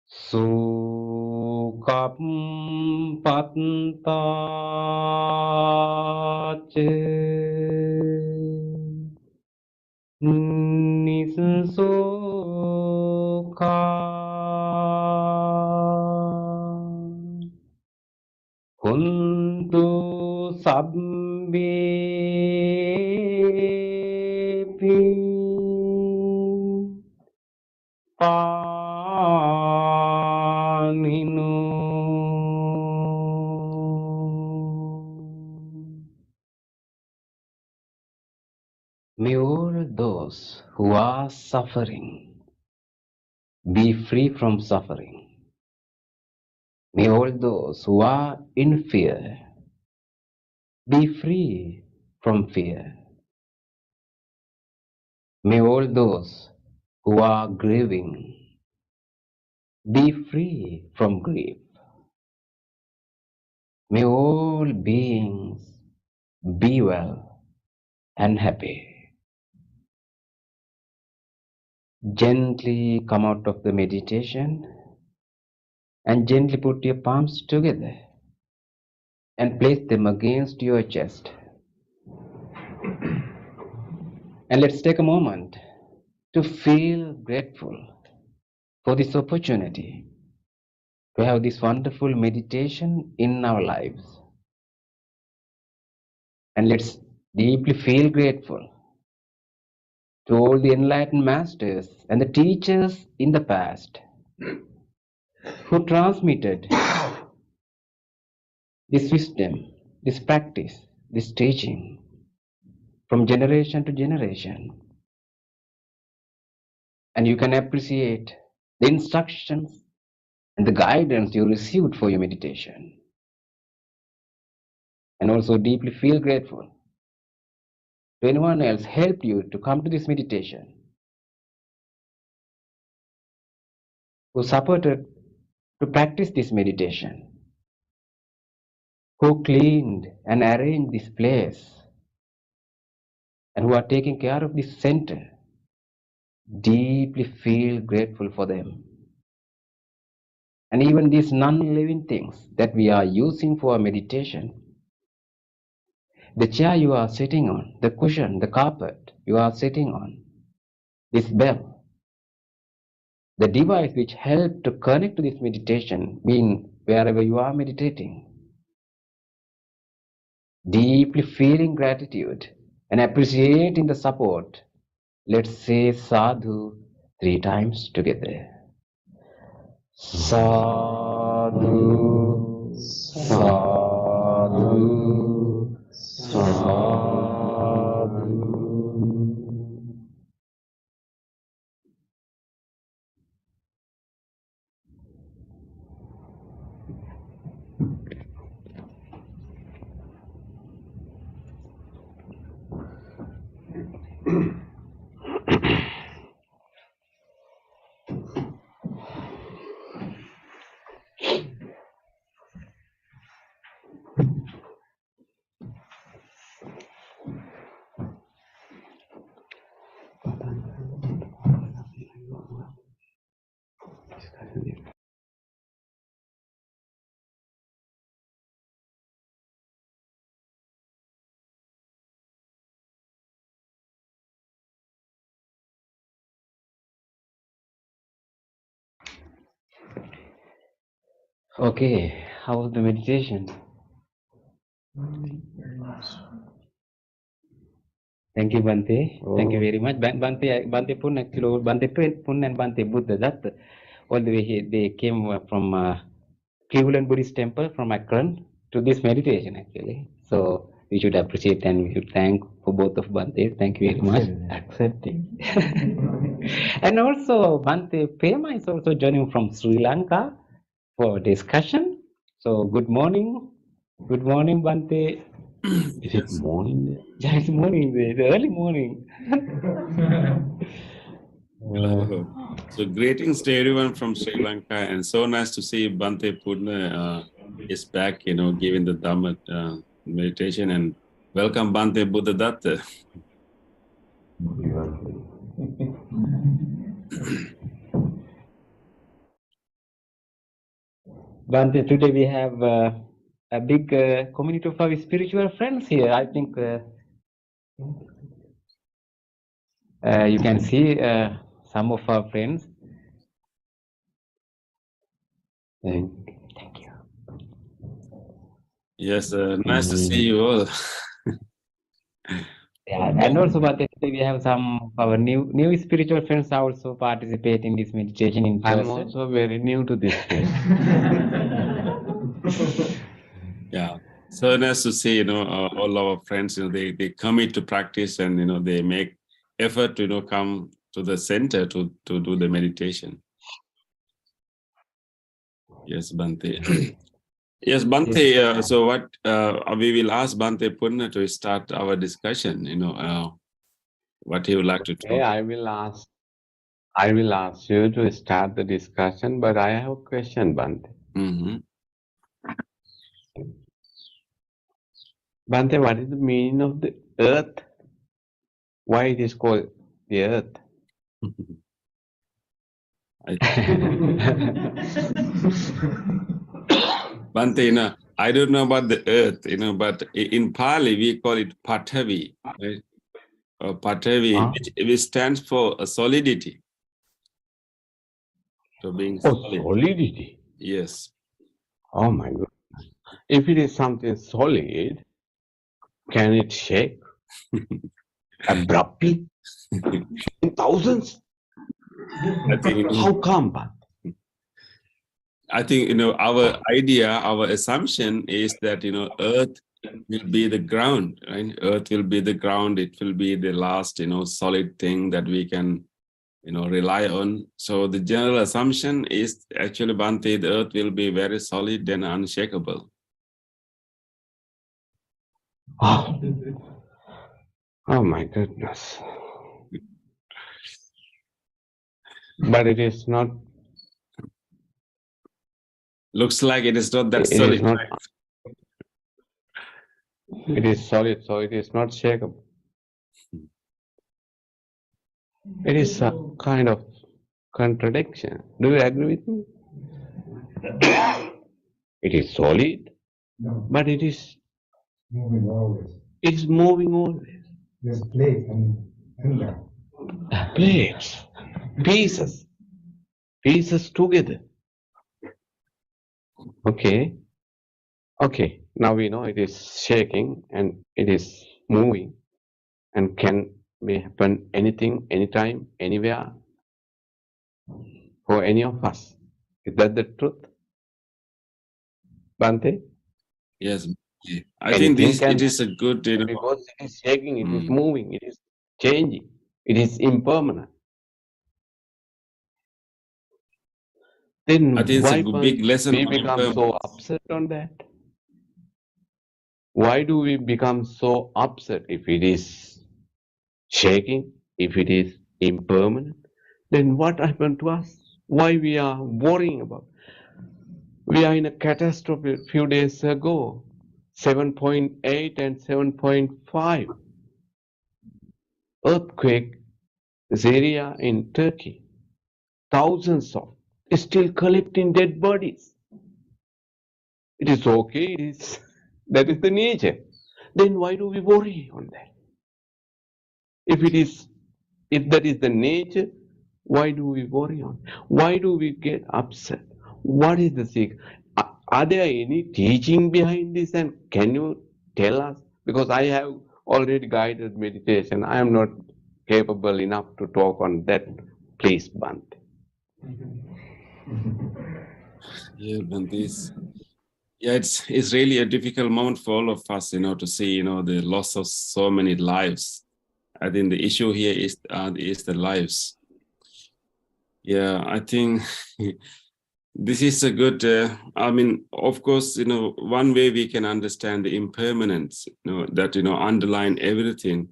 Sukappattāc Nissukha Huntu sabbepi paninu. May all those who are suffering be free from suffering. May all those who are in fear be free from fear. May all those who are grieving be free from grief. May all beings be well and happy. Gently come out of the meditation and gently put your palms together and place them against your chest. And let's take a moment to feel grateful for this opportunity to have this wonderful meditation in our lives. And let's deeply feel grateful to all the enlightened masters and the teachers in the past who transmitted this wisdom, this practice, this teaching from generation to generation. And you can appreciate the instructions and the guidance you received for your meditation. And also deeply feel grateful to anyone else helped you to come to this meditation, who supported to practice this meditation, who cleaned and arranged this place, and who are taking care of this center. Deeply feel grateful for them. And even these non-living things that we are using for our meditation, the chair you are sitting on, the cushion, the carpet you are sitting on, this bell, the device which helped to connect to this meditation, being wherever you are meditating, deeply feeling gratitude and appreciating the support. Let's say sadhu 3 times together. Sadhu, sadhu, sadhu. Okay, how was the meditation? Very much. Thank you, Bante. Thank you very much. Bante Pun actually, Bante Pun and Bante Buddha, that all the way here, they came from Cleveland Buddhist Temple from Akron to this meditation actually. So we should appreciate and we should thank for both of Bante. Thank you very much. Accepting. And also Bante Pema is also joining from Sri Lanka for discussion. So good morning. Good morning, Bante. Is it morning there? Yeah, it's morning there. It's early morning. So greetings to everyone from Sri Lanka, and so nice to see Bante Purna is back, giving the Dhamma meditation, and welcome Bante Buddhadatta. Bante, today we have a big community of our spiritual friends here. I think you can see some of our friends. Thank you. Yes, nice to see you all. Yeah, and also, Bante, today we have some of our new spiritual friends also participate in this meditation in person. I'm also very new to this place. Yeah, so nice to see, all our friends, they commit to practice and, they make effort to, come to the center to do the meditation. Yes, Bante. Yes, Bante, so what we will ask Bante Purna to start our discussion, what he would like to talk. Okay, I will ask you to start the discussion, but I have a question, Bante. Mm-hmm. Bante, what is the meaning of the earth? Why it is called the earth? Bante, I don't know about the earth, but in Pali we call it Pathavi, right? Pathavi, which stands for solidity. So being solid. Solidity. Yes. Oh my goodness. If it is something solid, can it shake abruptly in thousands? I think, How come, Bante? I think, our idea, our assumption is that, earth will be the ground, right? Earth will be the ground. It will be the last, solid thing that we can, rely on. So the general assumption is actually, Bante, the earth will be very solid and unshakable. Oh my goodness. But it is not. Looks like it is not that It solid. is not. It is solid, so it is not shakeable. It is a kind of contradiction. Do you agree with me? It is solid, but it is Moving always. It's moving always. There's plate and there. Plates, pieces, pieces together. Okay, okay. Now we know it is shaking and it is moving and can be happen anything, anytime, anywhere for any of us. Is that the truth, Bante? Yes. I think Anything this can it is a good, happen because it is shaking, it is moving, it is changing, it is impermanent. Then I think it's a why big lesson we on become so impermanence. upset on that? Why do we become so upset if it is shaking, if it is impermanent? Then what happened to us? Why we are worrying about? We are in a catastrophe a few days ago, 7.8 and 7.5 earthquake Syria in Turkey. Thousands of still collecting dead bodies. It is okay. It is that is the nature. Then why do we worry on that? If that is the nature, why do we worry on? Why do we get upset? What is the secret? Are there any teaching behind this? And can you tell us? Because I have already guided meditation. I am not capable enough to talk on that. Please, Bante. Yeah, Bante, yeah, it's really a difficult moment for all of us, to see, the loss of so many lives. I think the issue here is the lives. Yeah, I think this is a good. I mean, of course, one way we can understand the impermanence, that underline everything.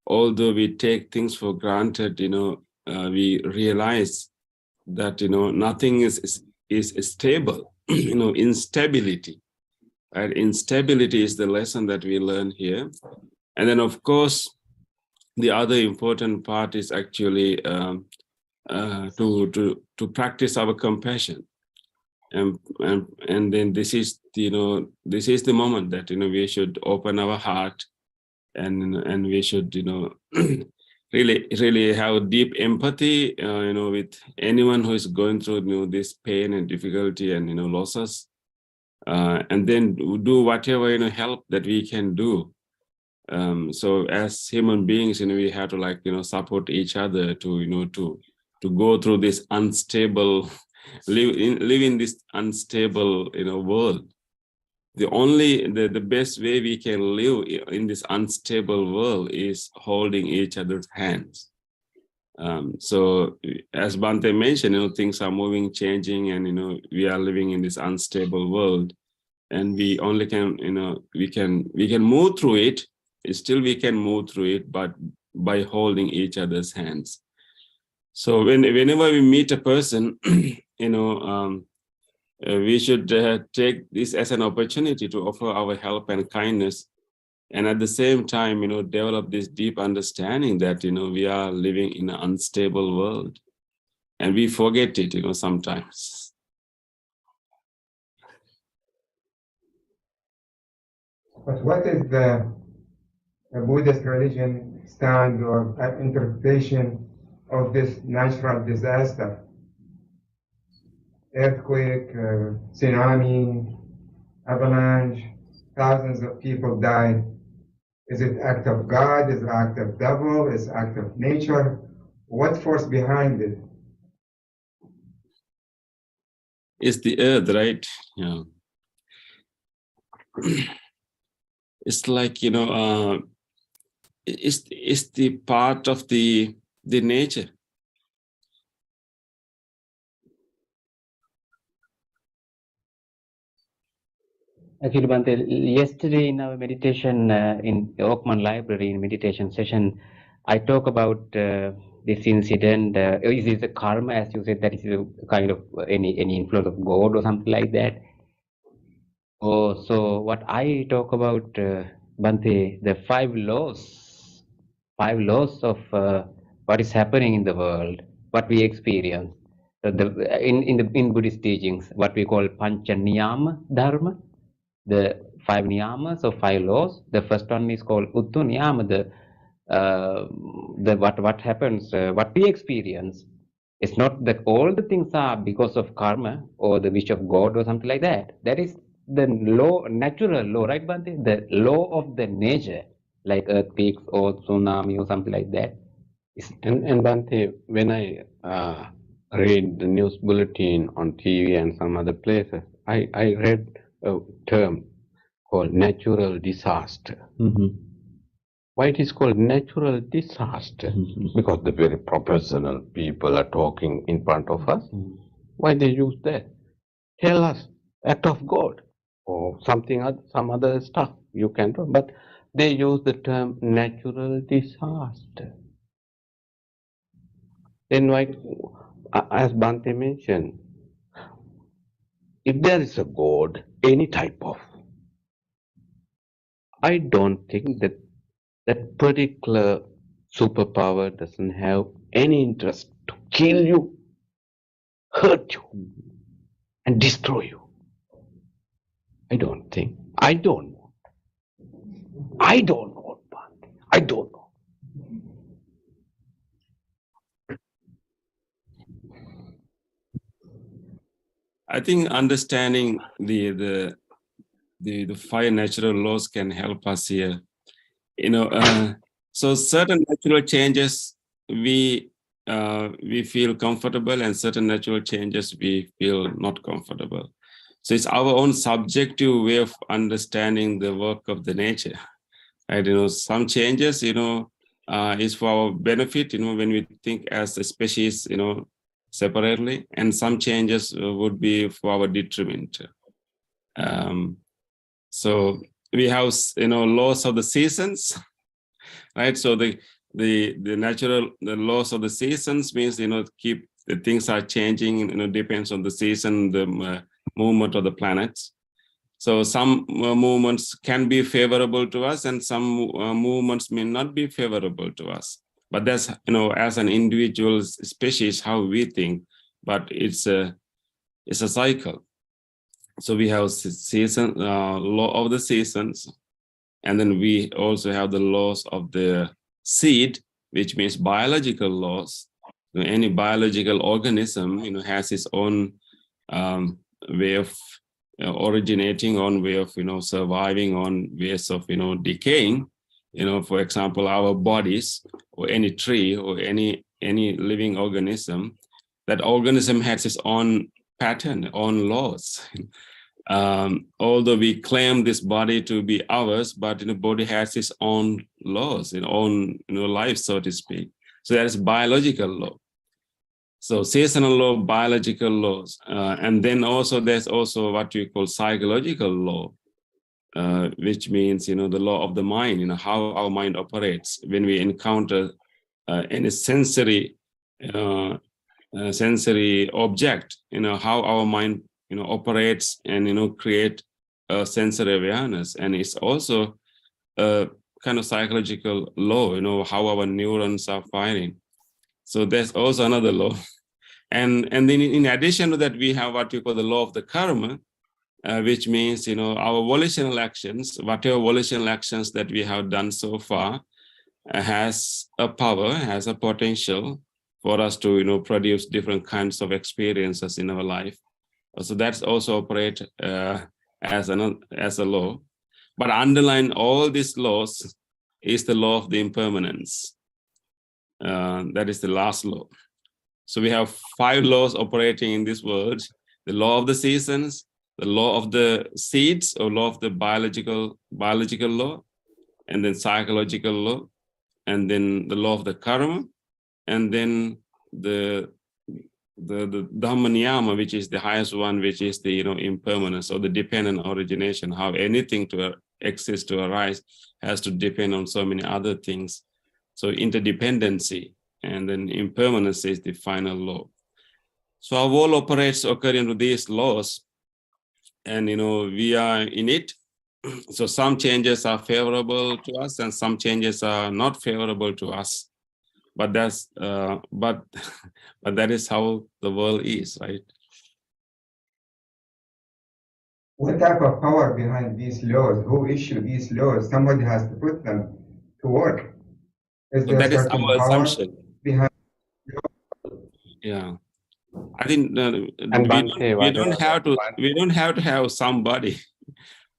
Although we take things for granted, we realize that nothing is stable. Instability. Right? Instability is the lesson that we learn here. And then, of course, the other important part is actually to practice our compassion. And then this is the moment that we should open our heart and we should really have deep empathy with anyone who is going through this pain and difficulty and losses. And then do whatever help that we can do. So as human beings, we have to support each other to go through this unstable, live in this unstable world. The best way we can live in this unstable world is holding each other's hands. So as Bante mentioned, things are moving, changing, and we are living in this unstable world, and we only can we can move through it. Still we can move through it, but by holding each other's hands. So whenever we meet a person, we should take this as an opportunity to offer our help and kindness, and at the same time, develop this deep understanding that we are living in an unstable world, and we forget it, sometimes. But what is the Buddhist religion stand or interpretation of this natural disaster? Earthquake, tsunami, avalanche, thousands of people died. Is it act of God? Is it act of devil? Is it act of nature? What force behind it? It's the earth, right? Yeah. It's like it's the part of the nature. Actually, Bante, yesterday in our meditation in Oakman Library in meditation session, I talk about this incident. Is it a karma, as you said, that is a kind of any influence of God or something like that? Oh, so what I talk about, Bante, the five laws of what is happening in the world, what we experience. In Buddhist teachings, what we call Pancha Niyama Dharma, the 5 niyamas or 5 laws. The first one is called Uttu Niyama, what happens, what we experience. It's not that all the things are because of karma or the wish of God or something like that. That is the law, natural law, right, Bhante? The law of the nature, like earthquakes or tsunami or something like that. And Bhante, when I read the news bulletin on TV and some other places, I read a term called natural disaster. Why it is called natural disaster? Because the very professional people are talking in front of us. Why they use that? Tell us, act of God or something, some other stuff you can do. But they use the term natural disaster. Then why, as Bhante mentioned, if there is a God, any type of, I don't think that that particular superpower doesn't have any interest to kill you, hurt you, and destroy you. I don't think. I don't know. I don't know, Bhante. I don't know. I think understanding the 5 natural laws can help us here. So certain natural changes we feel comfortable, and certain natural changes we feel not comfortable. So it's our own subjective way of understanding the work of the nature. Right? Some changes, is for our benefit, when we think as a species, separately, and some changes would be for our detriment. So we have, laws of the seasons, right? So the laws of the seasons means, keep the things are changing, depends on the season, the movement of the planets. So some movements can be favorable to us, and some movements may not be favorable to us. But that's, as an individual species, how we think. But it's a cycle. So we have season, law of the seasons, and then we also have the laws of the seed, which means biological laws. Any biological organism, has its own way of originating, on way of surviving, on ways of decaying. For example, our bodies, or any tree, or any living organism, that organism has its own pattern, own laws. Although we claim this body to be ours, but the body has its own laws, own life, so to speak. So that is biological law. So seasonal law, biological laws, and then also there's also what we call psychological law, which means the law of the mind, how our mind operates when we encounter any sensory object, how our mind operates and create a sensory awareness. And it's also a kind of psychological law, how our neurons are firing. So there's also another law. And then in addition to that, we have what we call the law of the karma, which means, our volitional actions, whatever volitional actions that we have done so far, has a power, has a potential for us to, produce different kinds of experiences in our life. So that's also operate as a law. But underlying all these laws is the law of the impermanence. That is the last law. So we have 5 laws operating in this world: the law of the seasons, the law of the seeds, or law of the biological law, and then psychological law, and then the law of the karma, and then the Dhamma Niyama, which is the highest one, which is the impermanence, or the dependent origination. How anything to exist, to arise, has to depend on so many other things. So interdependency, and then impermanence is the final law. So our world operates according to these laws, and we are in it. So some changes are favorable to us, and some changes are not favorable to us. But that's but that is how the world is, right? what type of power behind these laws? Who issue these laws? Somebody has to put them to work. Is So there a that is certain our power assumption. behind? Yeah, I think And Bhante, we don't have to have somebody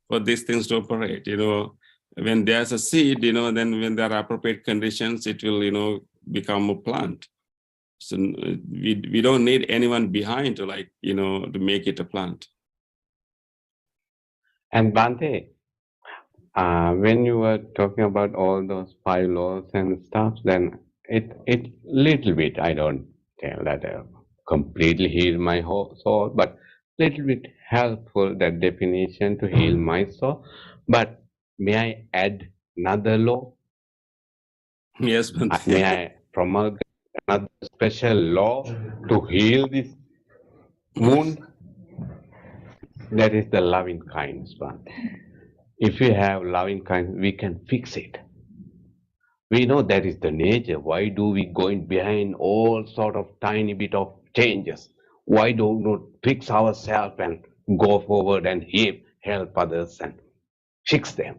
for these things to operate. You know, when there's a seed, you know, then when there are appropriate conditions, it will, you know, become a plant. So we don't need anyone behind to, like, you know, to make it a plant. And Bhante, when you were talking about all those 5 laws and stuff, then it little bit, I don't tell that completely heal my whole soul, but little bit helpful, that definition to heal my soul. But may I add another law? Yes, but May I promote another special law to heal this wound? That is the loving kindness, Bhante. If we have loving kindness, we can fix it. We know that is the nature. Why do we going behind all sort of tiny bit of changes? Why don't we fix ourselves and go forward and help others and fix them?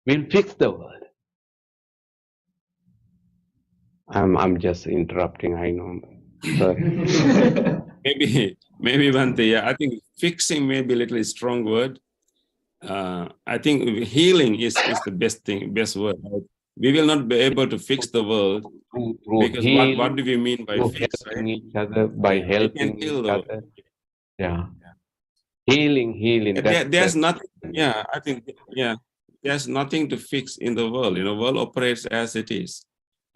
We'll fix the world. I'm just interrupting, I know. maybe Bhante, yeah, I think fixing may be a little strong word. I think healing is the best word. Right? We will not be able to fix the world because healing, what do we mean by fix? Helping right? each other, by helping each other. Yeah. Healing. There's nothing. Yeah, I think. Yeah, there's nothing to fix in the world. You know, world operates as it is.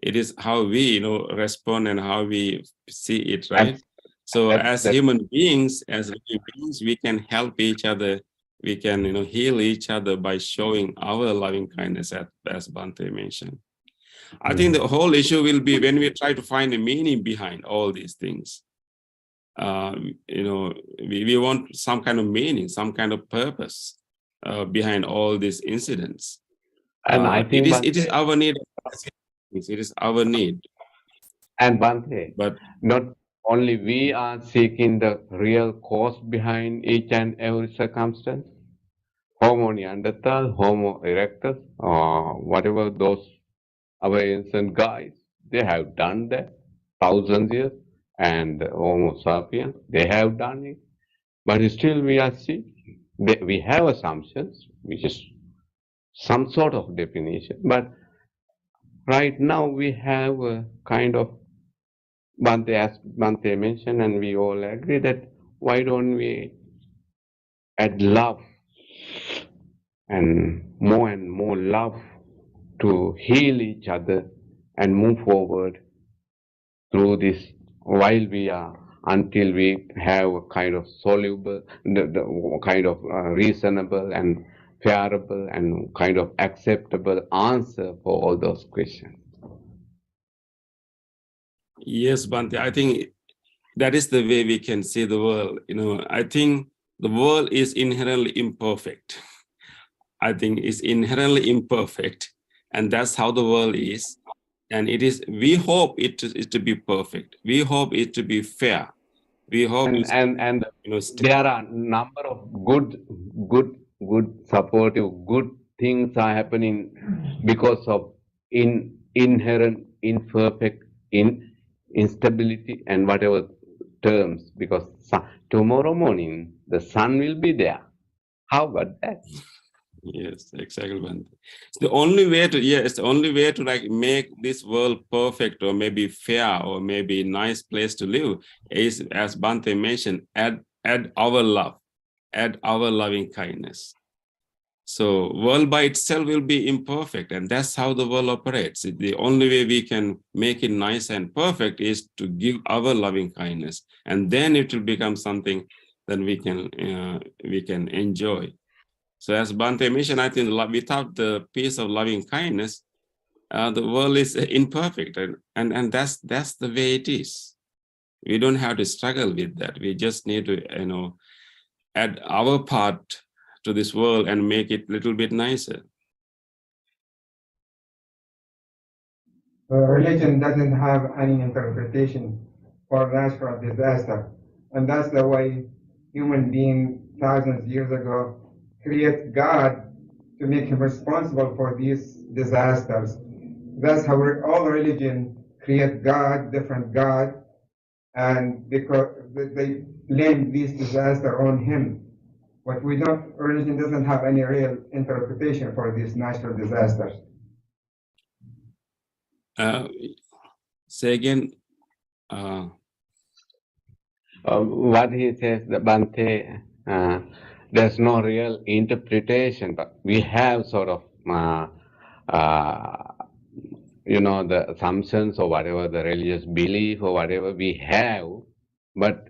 It is how we, you know, respond and how we see it, right? So as human beings, we can help each other. We can, you know, heal each other by showing our loving kindness, as Bhante mentioned. I think the whole issue will be when we try to find a meaning behind all these things. You know, we want some kind of meaning, some kind of purpose behind all these incidents. And I think it is our need. It is our need. And Bhante, but not only we are seeking the real cause behind each and every circumstance. Homo neanderthal, Homo erectus, or whatever those our ancient guys, they have done that thousands years, and Homo sapiens, they have done it. But still we are seeking. We have assumptions, which is some sort of definition, but right now we have a kind of, as Bhante mentioned, and we all agree that why don't we add love and more love to heal each other and move forward through this while we are, until we have a kind of soluble, the kind of reasonable and favorable and kind of acceptable answer for all those questions. Yes, Bhante, I think that is the way we can see the world. You know, I think the world is inherently imperfect. I think it's inherently imperfect, and that's how the world is. And it is. We hope it to be perfect. We hope it to be fair. We hope and you know, there are number of good supportive good things are happening because of inherent imperfect instability and whatever terms, because tomorrow morning the sun will be there. How about that? Yes, exactly. It's the only way to, it's the only way to like make this world perfect or maybe fair or maybe nice place to live is, as Bhante mentioned, add our love, add our loving kindness. So world by itself will be imperfect, and that's how the world operates. The only way we can make it nice and perfect is to give our loving kindness, and then it will become something that we can enjoy. So as Bhante mentioned, I think without the piece of loving kindness, the world is imperfect, and that's the way it is. We don't have to struggle with that. We just need to, you know, add our part to this world and make it a little bit nicer. Religion doesn't have any interpretation for natural disaster, and that's the way human beings thousands of years ago create God to make him responsible for these disasters. That's how all religion create God, different God, and because they blame these disasters on him. But we don't, religion doesn't have any real interpretation for these natural disasters. Say again. What he says, the Bhante, there's no real interpretation, but we have sort of, the assumptions or whatever the religious belief or whatever we have, but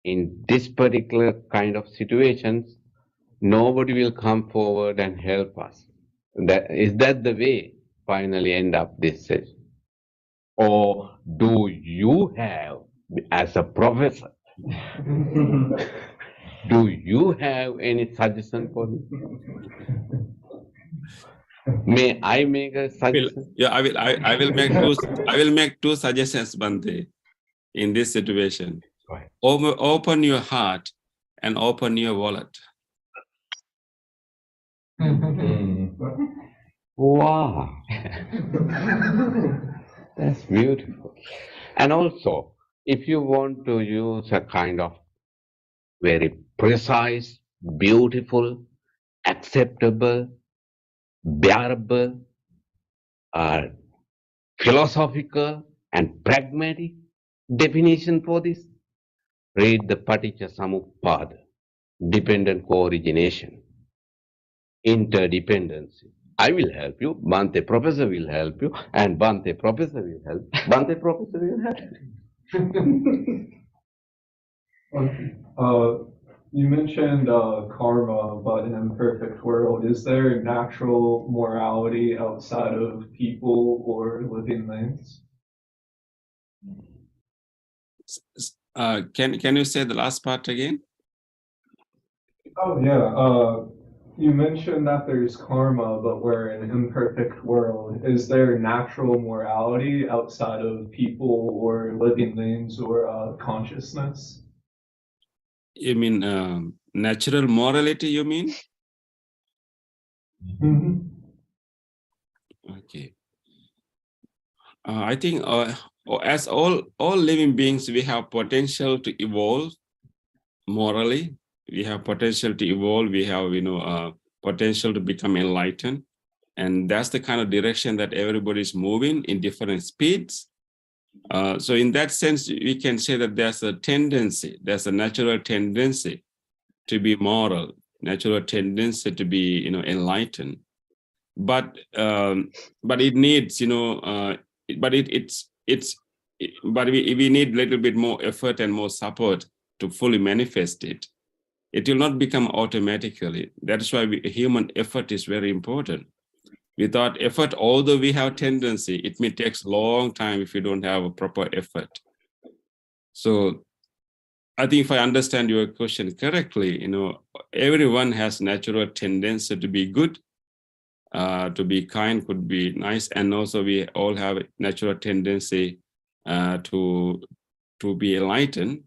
in this particular kind of situations, nobody will come forward and help us. Is that the way finally end up this session? Or do you have, as a professor, do you have any suggestion for me? May I make a suggestion? I will make two suggestions, Bhante, in this situation. Right. Open your heart and open your wallet. Wow. That's beautiful. And also, if you want to use a kind of very precise, beautiful, acceptable, bearable, philosophical, and pragmatic definition for this, read the Paticca Samuppada, dependent co-origination, interdependency. I will help you, Bhante Professor will help you, and Bhante Professor will help. Bhante Professor will help. You mentioned karma, but in an imperfect world, is there natural morality outside of people or living things? Can you say the last part again? Oh yeah. You mentioned that there's karma, but we're in an imperfect world. Is there natural morality outside of people or living things or consciousness? You mean natural morality, you mean? Mm-hmm. Okay. I think as all living beings, we have potential to evolve morally. We have potential to evolve. We have, potential to become enlightened. And that's the kind of direction that everybody is moving in different speeds. So in that sense, we can say that there's a natural tendency to be moral, natural tendency to be, enlightened. But it needs, but we need a little bit more effort and more support to fully manifest it. It will not become automatically. That's why human effort is very important. Without effort, although we have tendency, it may take a long time if you don't have a proper effort. So I think if I understand your question correctly, everyone has natural tendency to be good, to be kind, could be nice, and also we all have a natural tendency to be enlightened.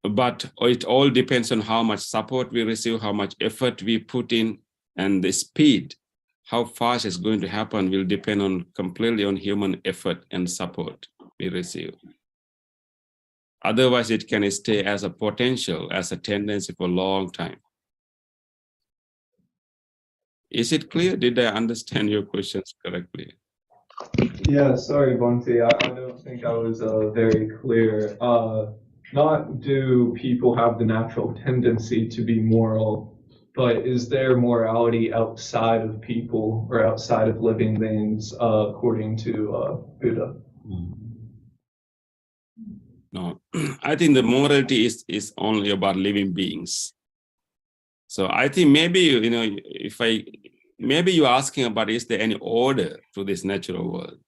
But it all depends on how much support we receive, how much effort we put in, and the speed. How fast it's going to happen will depend completely on human effort and support we receive. Otherwise, it can stay as a potential, as a tendency for a long time. Is it clear? Did I understand your questions correctly? Yeah, sorry, Bhante. I don't think I was very clear. Not do people have the natural tendency to be moral, but is there morality outside of people or outside of living things, according to Buddha? No, I think the morality is only about living beings. So I think maybe, maybe you're asking about, is there any order to this natural world?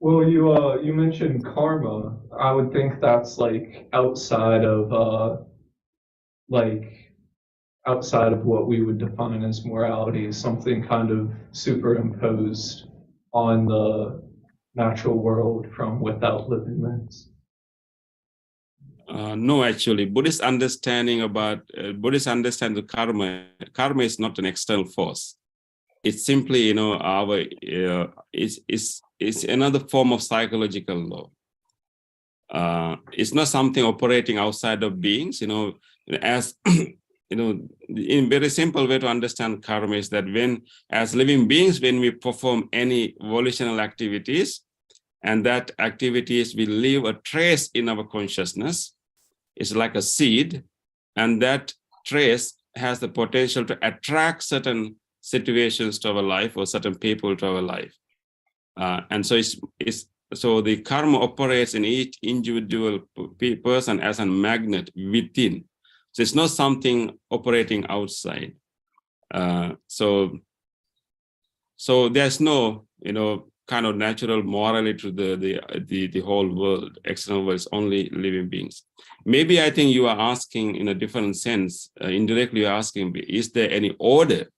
Well, you mentioned karma. I would think that's like outside of what we would define as morality, something kind of superimposed on the natural world from without living things. No, actually, Buddhist understanding the karma is not an external force. It's simply, our it's another form of psychological law. It's not something operating outside of beings, as in very simple way to understand karma is that when, as living beings, when we perform any volitional activities, and that activities will leave a trace in our consciousness, it's like a seed, and that trace has the potential to attract certain situations to our life or certain people to our life. And so so the karma operates in each individual person as a magnet within. So it's not something operating outside. So there's no, kind of natural morality to the whole world. External world is only living beings. Maybe I think you are asking in a different sense. Indirectly, you're asking, is there any order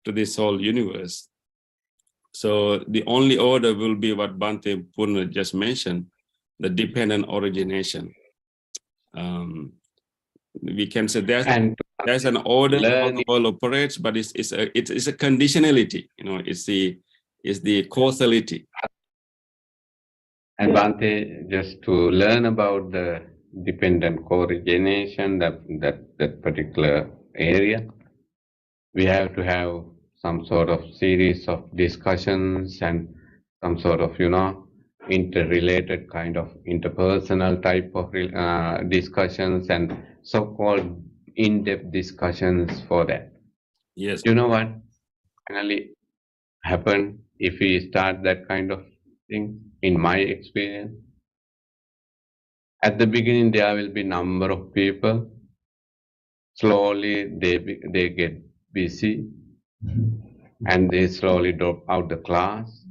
to this whole universe? So the only order will be what Bhante Purna just mentioned, the dependent origination. We can say there's an order how the world operates, but it's a conditionality. It's the causality. And Bhante, just to learn about the dependent co-origination, that particular area, we have to have some sort of series of discussions and some sort of, interrelated kind of interpersonal type of discussions and so-called in-depth discussions for that. Yes. You know what finally happened if we start that kind of thing? In my experience, at the beginning there will be number of people. Slowly they get busy, and they slowly drop out the class,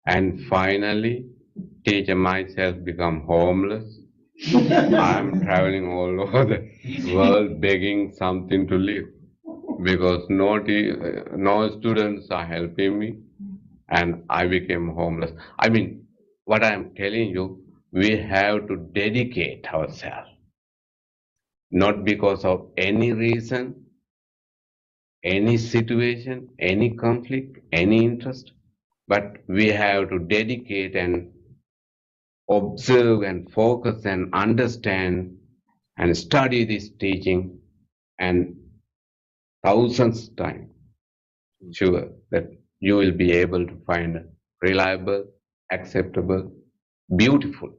and finally teacher myself become homeless. I'm traveling all over the world begging something to live because no students are helping me, and I became homeless. I mean, what I'm telling you, we have to dedicate ourselves, not because of any reason, any situation, any conflict, any interest, but we have to dedicate and observe and focus and understand and study this teaching, and thousands times sure that you will be able to find a reliable, acceptable, beautiful,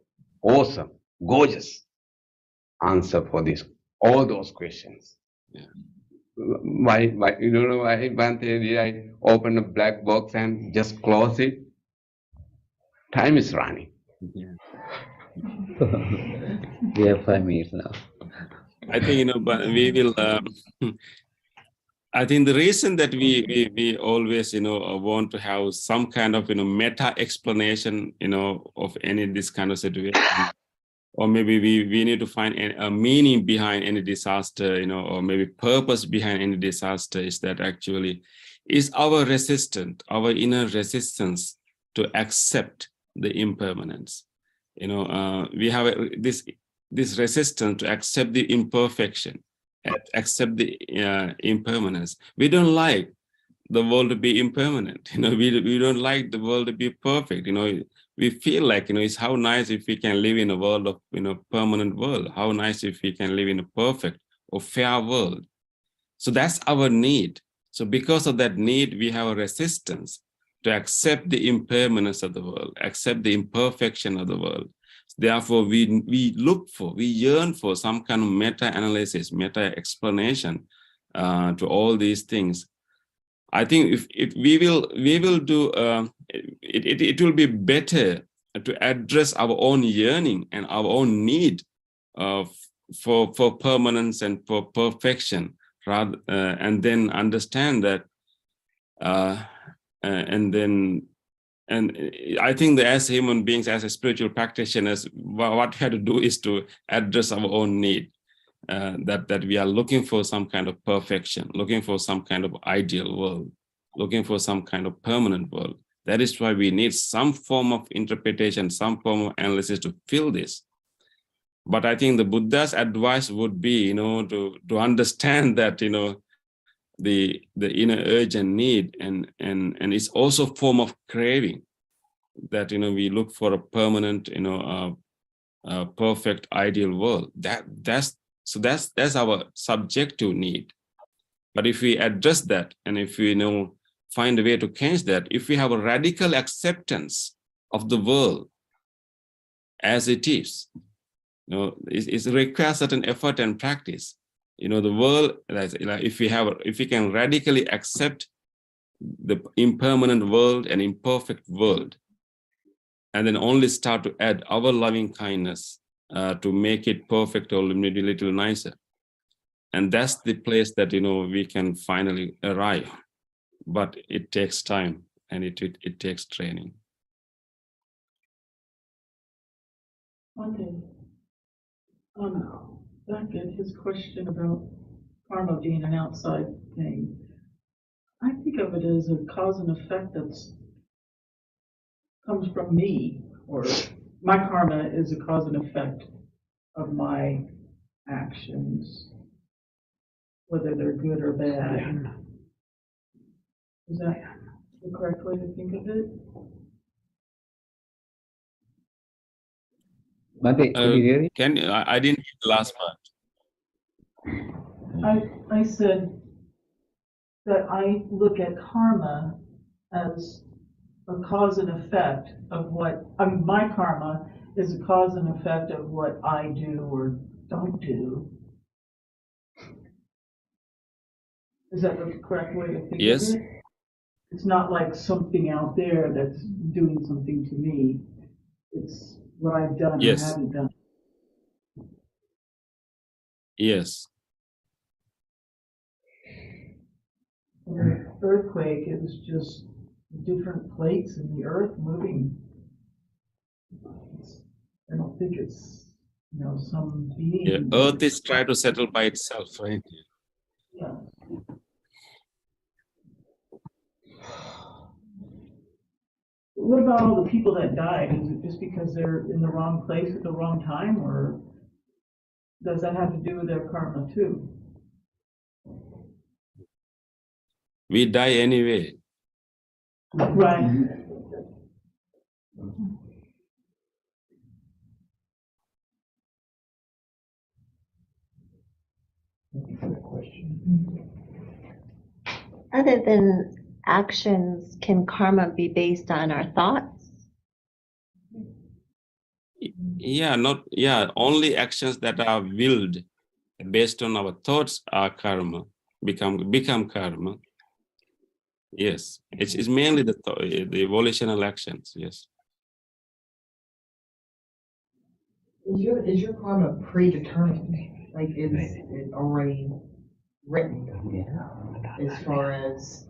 awesome, gorgeous answer for all those questions. Yeah. Why, you don't know why, Bhante, did I open a black box and just close it? Time is running. Yeah. We have 5 minutes now. I think, but we will, I think the reason that we always, want to have some kind of, meta explanation, of any this kind of situation, or maybe we need to find a meaning behind any disaster, or maybe purpose behind any disaster, is that actually is our inner resistance to accept the impermanence. We have this resistance to accept the imperfection, accept the impermanence. We don't like the world to be impermanent. We don't like the world to be perfect. We feel like, it's how nice if we can live in a world of, permanent world. How nice if we can live in a perfect or fair world. So that's our need. So because of that need, we have a resistance to accept the impermanence of the world, accept the imperfection of the world. Therefore, we yearn for some kind of meta-analysis, meta-explanation to all these things. I think if we will do, it will be better to address our own yearning and our own need for permanence and for perfection, rather, and then understand that, and I think that as human beings, as a spiritual practitioners, what we have to do is to address our own need, that we are looking for some kind of perfection, looking for some kind of ideal world, looking for some kind of permanent world. That is why we need some form of interpretation, some form of analysis to fill this. But I think the Buddha's advice would be, to understand that, the inner urge and need, and it's also a form of craving, that, we look for a permanent, perfect ideal world. That's our subjective need. But if we address that, and if we find a way to change that, if we have a radical acceptance of the world as it is, it requires certain effort and practice. The world, if we can radically accept the impermanent world and imperfect world, and then only start to add our loving kindness to make it perfect or maybe a little nicer. And that's the place that, we can finally arrive. But it takes time, and it takes training. Okay. Back at his question about karma being an outside thing, I think of it as a cause and effect that's comes from me, or my karma is a cause and effect of my actions, whether they're good or bad. Is that the correct way to think of it? Bhante, could you hear me? I didn't hear the last part. I said that I look at karma as a cause and effect of what, my karma is a cause and effect of what I do or don't do. Is that the correct way to think Yes. of it? It's not like something out there that's doing something to me. It's what I've done Yes. or haven't done. Yes. The earthquake, it was just different plates in the earth moving. I don't think it's, some being. Yeah. Earth is trying to settle by itself, right? Yeah. What about all the people that died? Is it just because they're in the wrong place at the wrong time, or does that have to do with their karma too? We die anyway. Right. Other than actions, can karma be based on our thoughts? Only actions that are willed based on our thoughts are karma, become karma. Yes, it's mainly the volitional actions. Yes. Is your karma predetermined? Like, is it already written? As far as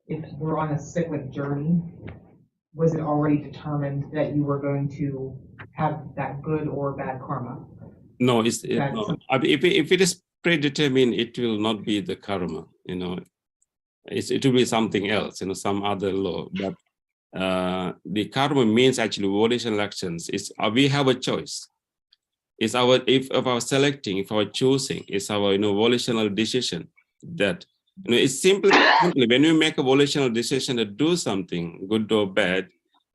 if we're on a cyclic journey, was it already determined that you were going to have that good or bad karma? No, if it is predetermined, it will not be the karma. It will be something else, some other law. But the karma means actually volitional actions. We have a choice. It's if our selecting, if our choosing, it's our volitional decision that it's simply when we make a volitional decision to do something good or bad,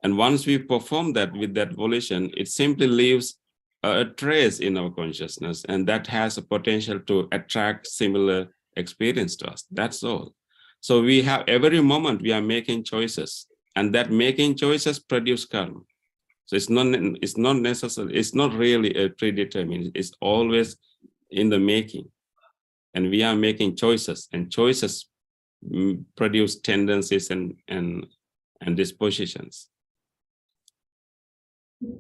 and once we perform that with that volition, it simply leaves a trace in our consciousness, and that has a potential to attract similar experience to us. That's all. So we have every moment we are making choices, and that making choices produce karma. So it's not necessary. It's not really a predetermined. It's always in the making, and we are making choices, and choices produce tendencies and dispositions. If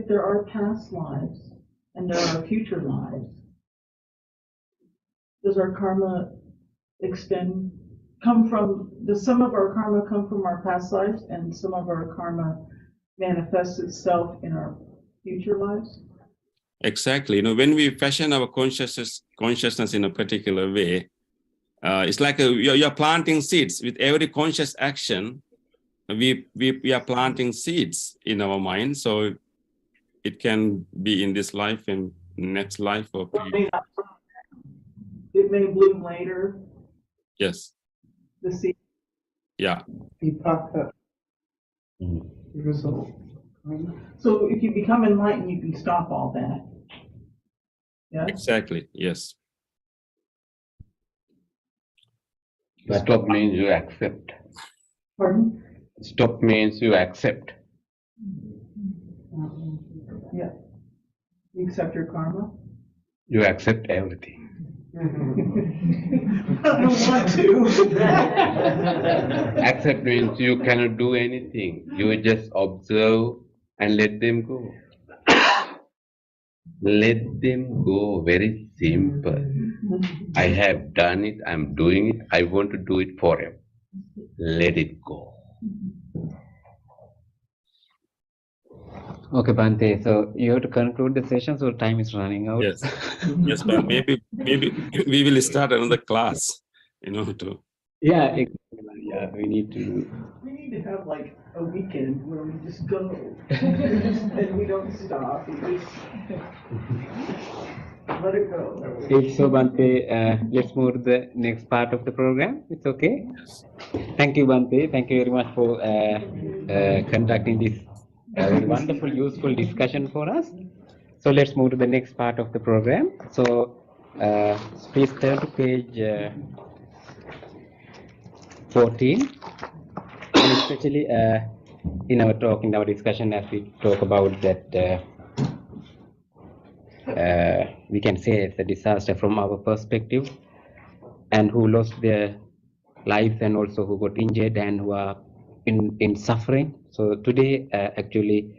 there are past lives and there are future lives, does our karma does some of our karma come from our past lives and some of our karma manifests itself in our future lives? Exactly. When we fashion our consciousness in a particular way, it's like you're planting seeds. With every conscious action, we are planting seeds in our mind. So it can be in this life and next life or It may bloom later, yes, the seed yeah, vipaka result. So if you become enlightened, you can stop all that. Yes? exactly, yes. Stop means you accept. Pardon? Stop means you accept. Yeah. You accept your karma? You accept everything. I don't want to. Accept means you cannot do anything. You just observe and let them go. Let them go. Very simple. I have done it. I'm doing it. I want to do it forever. Let it go. Okay, Bante. So you have to conclude the session, so time is running out. Yes, yes, but maybe we will start another class, to. Yeah, yeah, we need to. We need to have like a weekend where we just go and we don't stop. We just let it go. If so, Bante, let's move to the next part of the program. It's okay. Thank you, Bante. Thank you very much for conducting this very wonderful, useful discussion for us. So let's move to the next part of the program. So please turn to page 14. And especially in our talk, in our discussion, as we talk about that, we can say it's a disaster from our perspective, and who lost their lives and also who got injured and who are in suffering. So today, actually,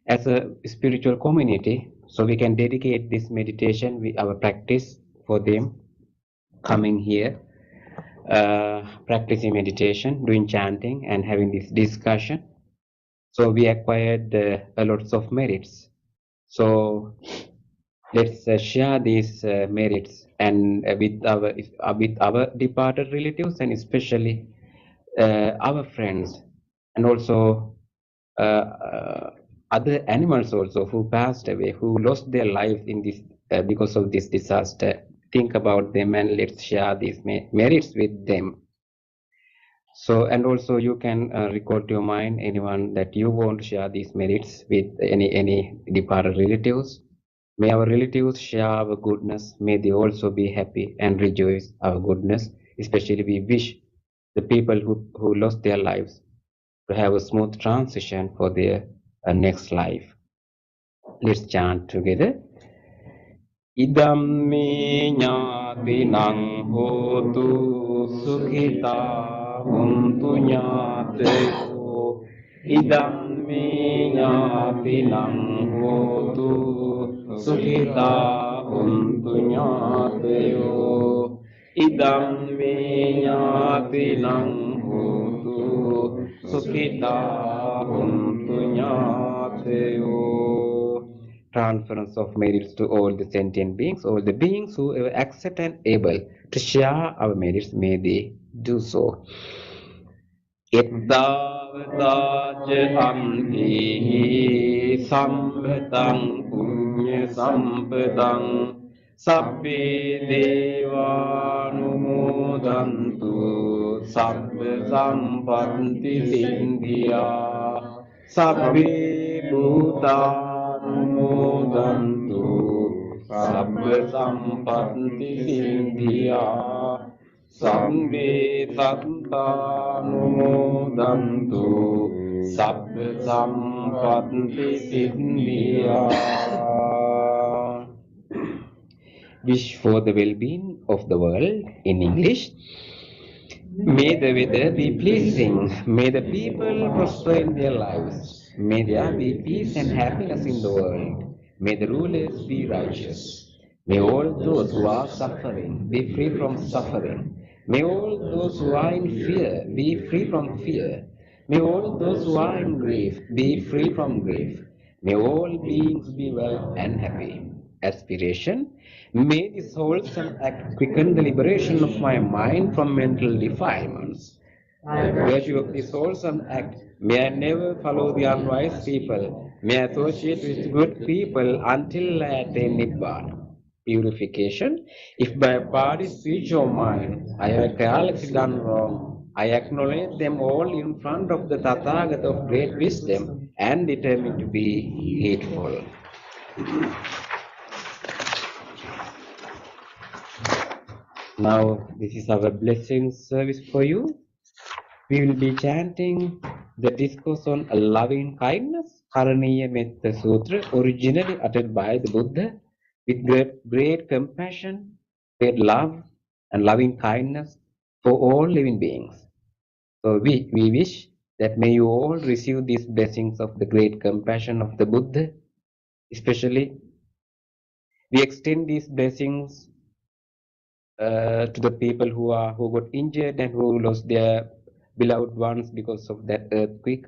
as a spiritual community, so we can dedicate this meditation, our practice for them coming here, practicing meditation, doing chanting and having this discussion. So we acquired a lots of merits. So let's share these merits and with our departed relatives, and especially our friends, and also other animals also who passed away, who lost their life in this because of this disaster. Think about them and let's share these merits with them. So, and also you can record to your mind anyone that you want to share these merits with, any departed relatives. May our relatives share our goodness. May they also be happy and rejoice our goodness. Especially we wish the people who lost their lives to have a smooth transition for their next life. Let's chant together. Idam me ñātinang hotu sukhita huntu ñāteyo. Idam me ñātinang hotu sukhita huntu ñāteyo. Idam me ñātinang hotu sukhita huntu ñāteyo. Transference of merits to all the sentient beings, all the beings who are accept and able to share our merits, may they do so. Ittavataja amhi samvedang punya samvedang sabbe devanumodantu sabbe sampatti sindhya sabbe bhuta Numodantu sabba sampatti sindhya sabbe satta numodantu sabba sampatti sindhya. Wish for the well-being of the world in English. May the weather be pleasing. May the people prosper in their lives. May there be peace and happiness in the world. May the rulers be righteous. May all those who are suffering be free from suffering. May all those who are in fear be free from fear. May all those who are in grief be free from grief. May all beings be well and happy. Aspiration. May this wholesome act quicken the liberation of my mind from mental defilements. By virtue of this wholesome act, may I never follow the unwise people may associate with good people until I attain Nibbana. Purification. If by body, speech, or mind I have carelessly done wrong, I acknowledge them all in front of the Tathagata of great wisdom and determine to be heedful. Now, this is our blessing service for you. We will be chanting the discourse on loving kindness, Karaniya Metta Sutra, originally uttered by the Buddha, with great compassion, great love, and loving kindness for all living beings. So we wish that may you all receive these blessings of the great compassion of the Buddha. Especially, we extend these blessings to the people who got injured and who lost their beloved ones because of that earthquake.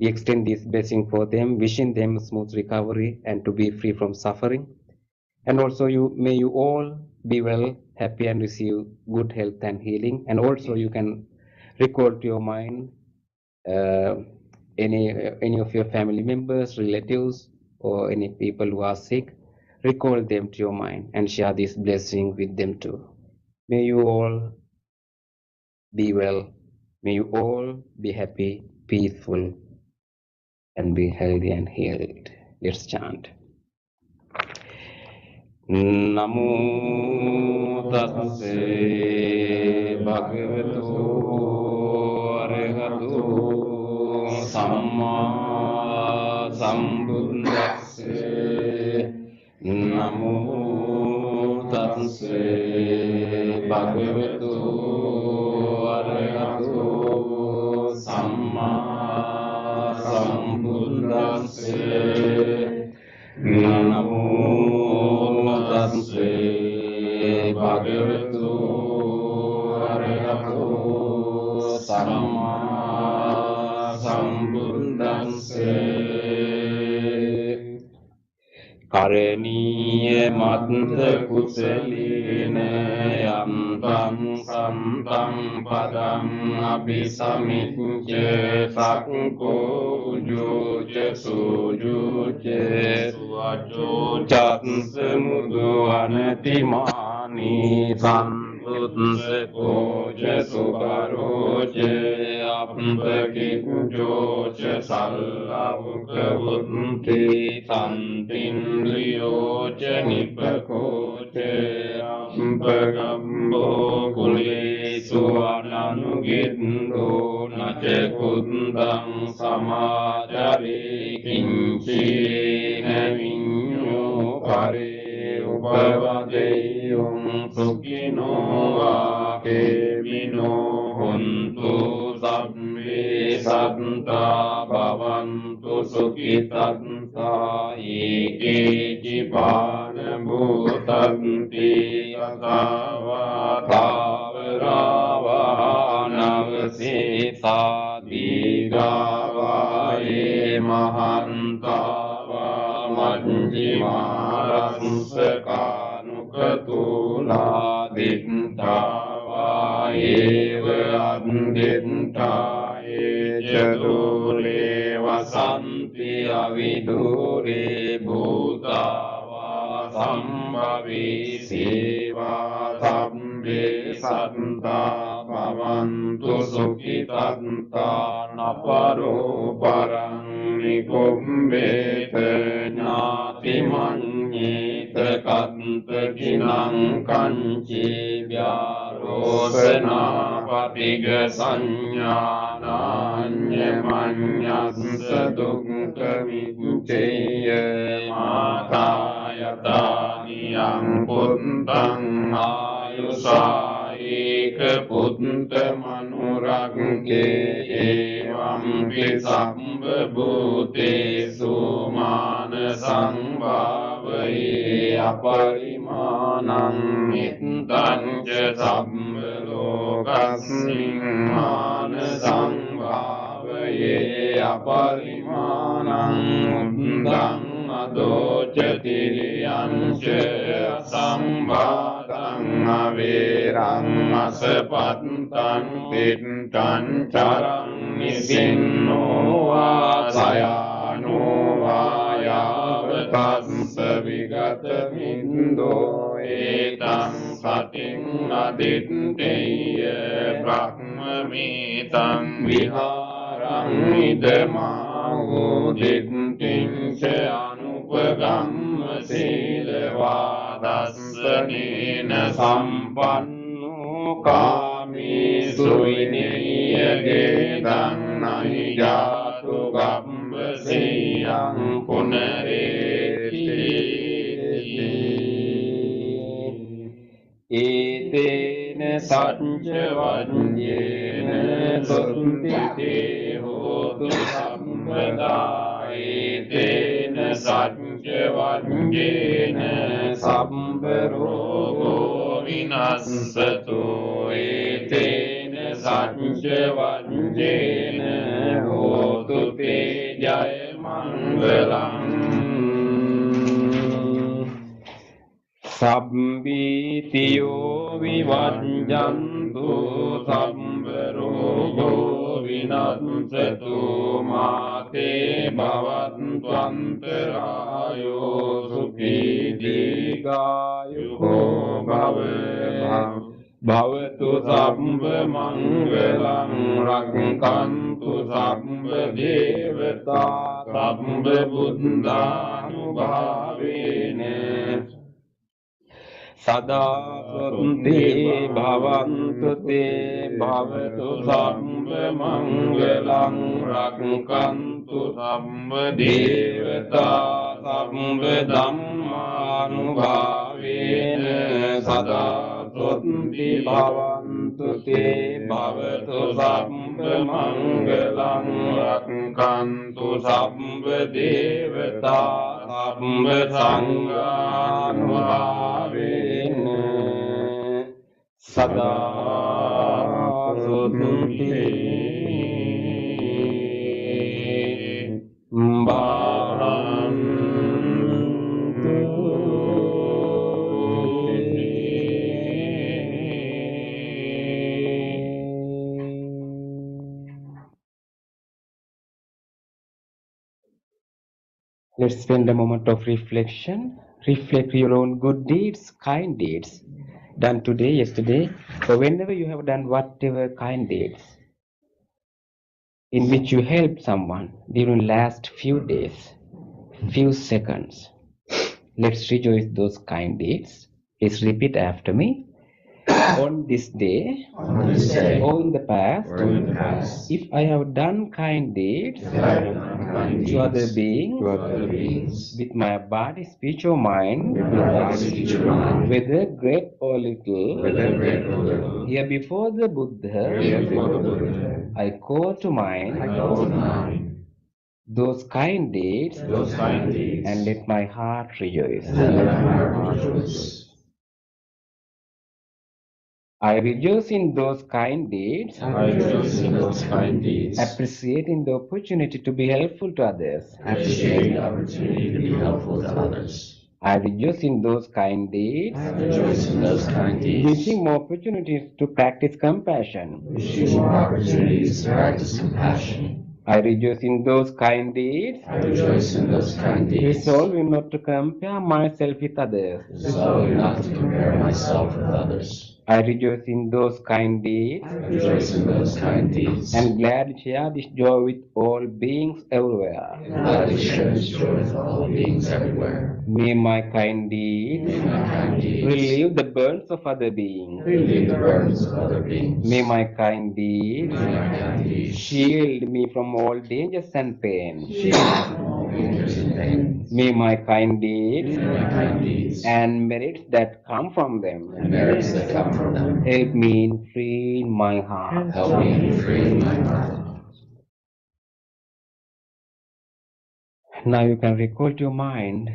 We extend this blessing for them, wishing them smooth recovery and to be free from suffering. And also, may you all be well, happy, and receive good health and healing. And also, you can recall to your mind any of your family members, relatives, or any people who are sick. Recall them to your mind and share this blessing with them too. May you all be well. May you all be happy, peaceful, and be healthy and healed. Let's chant. Namo Tasse Bhagavato Arahato Samma Sambuddhasse. Namo Tasse Bhagavato Arahato Samma Sambuddhasse. Namo Tasse Bhagavato Arahato Samma Sambuddhasse. Karaniya Matta Kusalena Yantam Santam Padam Abhisamicca Sakko Ujuca Sujuca Suvaco Chatsamudu Anatimani Santutsa Koja Subaroca Apakikujoca Sallavuka Vunti Santin Ryoca Nipakoca Ampagambo Kulisu Ananugindo Nachekundang Samadari Kinchi Nevinyo Pare Upavadeyum Sukino Akevino Huntu Sabbe Santa Bhavantu Sukhitanta Eke Jivana Bhutanti Asavatavarava Navasita Digavaye Mahantava Manjimarasakanugatula Dintava Eva Adinta Jadure Vasanti Avidure Bhutava Sambhavi Seva Tambe Santa Bhavantu Sukhitanta Naparo Parang Nikumbete Nyati Manyete Kanta Kinang Kanchi Vyarosana Patiga Sanyana Nyamanyasa Dukta Vichaya Matayatani Yang Puntang Ayusaika Punta Manuragke Evam Pisamba Bhute Sumana Sambhavaye Aparimanam Nittanja Sambhalokasmin Mana Sambhavaye Aparimanam Uddang Adocatiriyanca Sambhadang Averang Asapattan Pittan Charang Nisinno Vasayano tassa vigata mindo etang sating aditteya brahma mitang viharang idamaho ditting ca anupagamma silevadassanena sampanno kamesu vinaya gedang nahi jatu gammaseyang punareti etena satcha vajjena suttite hotu sammada etena satcha vajjena samparogo vinassatu etena satcha vajjena hotu te jaya mangalam sabbitiyo vivajjantu sabbarogo vinassatu mate bhavattvantarayo sukhi dīgāyuko bhavatu sabba mangalam rakkantu sabba devata sabba buddhanubhavena sada sante bhavantu te bhavatu sabba mangalam rakkantu sabba devata sabba dhammanubhavena sada sante bhavantu te bhavatu sabba mangalam rakkantu sabba devata sabba sanghanubhavena sada sante Let's spend a moment of reflection. Reflect your own good deeds, kind deeds, done today, yesterday, or whenever you have done whatever kind deeds in which you helped someone during last few days, few seconds. Let's rejoice those kind deeds. Please repeat after me. On this day, or in the past, if I have done kind deeds to other beings, with my body, speech or mind, whether great or little, here before the Buddha, I call to mind those kind deeds, and let my heart rejoice. I rejoice in those kind deeds, appreciating the opportunity to be helpful to others. I rejoice in those kind deeds, wishing more opportunities to practice compassion. I rejoice in those kind deeds, resolving not to compare myself with others. I rejoice in those kind deeds, and gladly share this joy with all beings everywhere. May my kind deeds relieve the burdens of other beings. May my kind deeds shield me from all dangers and pain. May my kind deeds and merits that come from them help me in freeing my heart. Now you can recall to your mind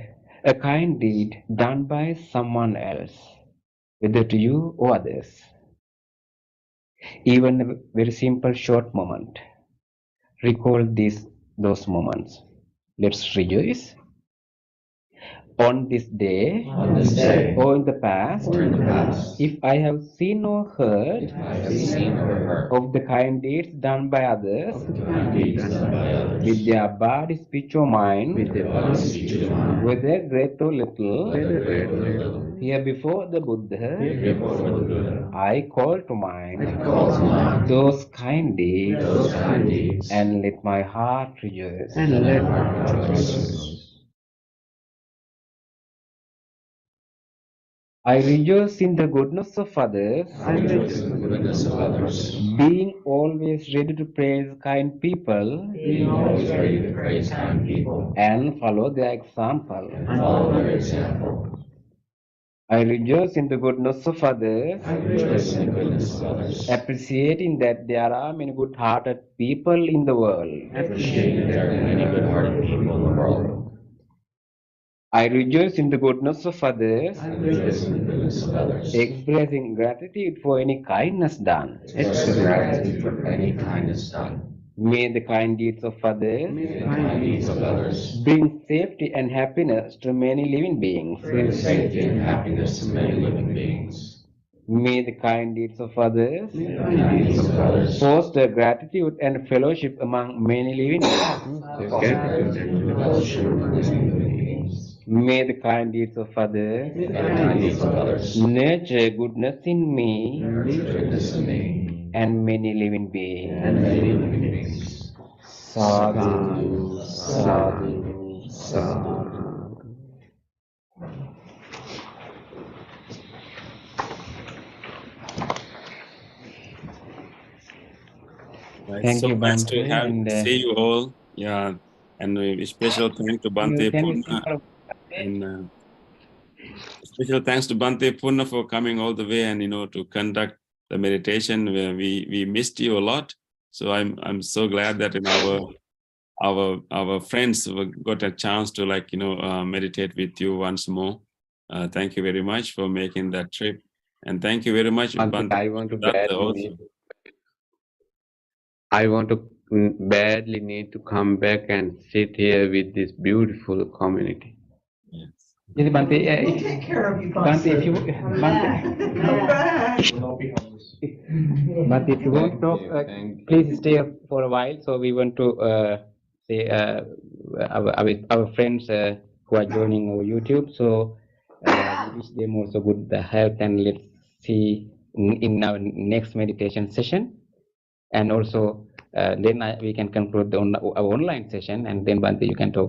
a kind deed done by someone else, whether to you or others. Even a very simple short moment. Recall those moments. Let's rejoice. On this day, or in the past, if I have seen or heard of the kind deeds done by others, with their body, speech, or mind, whether great or little, here before the Buddha, I call to mind those kind deeds, and let my heart rejoice. I rejoice in the goodness of others, being always ready to praise kind people, and follow their example. I rejoice in the goodness of others, appreciating that there are many good-hearted people in the world. I rejoice in the goodness of others, expressing gratitude for any kindness done. May the kind deeds of others bring safety and happiness to many living beings. May the kind deeds of others foster gratitude and fellowship among many living beings. May the kind deeds of others nurture goodness in me and many living beings. Sadhu, sadhu, sadhu. Right. Thank So you, nice to Bhante, have and see you all. Yeah, and a special thanks to Bhante can you Punna, speak and special thanks to Bhante Punna for coming all the way and to conduct the meditation. Where we missed you a lot, so I'm so glad that our friends got a chance to meditate with you once more. Thank you very much for making that trip, and thank you very much, Bhante. I want to badly need to come back and sit here with this beautiful community. Yes. Yes, Bhante, We'll take care of you, Bhante, if you Come back. Bhante, if you want to talk, please stay for a while. So we want to say our friends who are joining our YouTube. So we wish them also good health, and let's see in our next meditation session. And also then we can conclude our online session, and then Bhante, you can talk.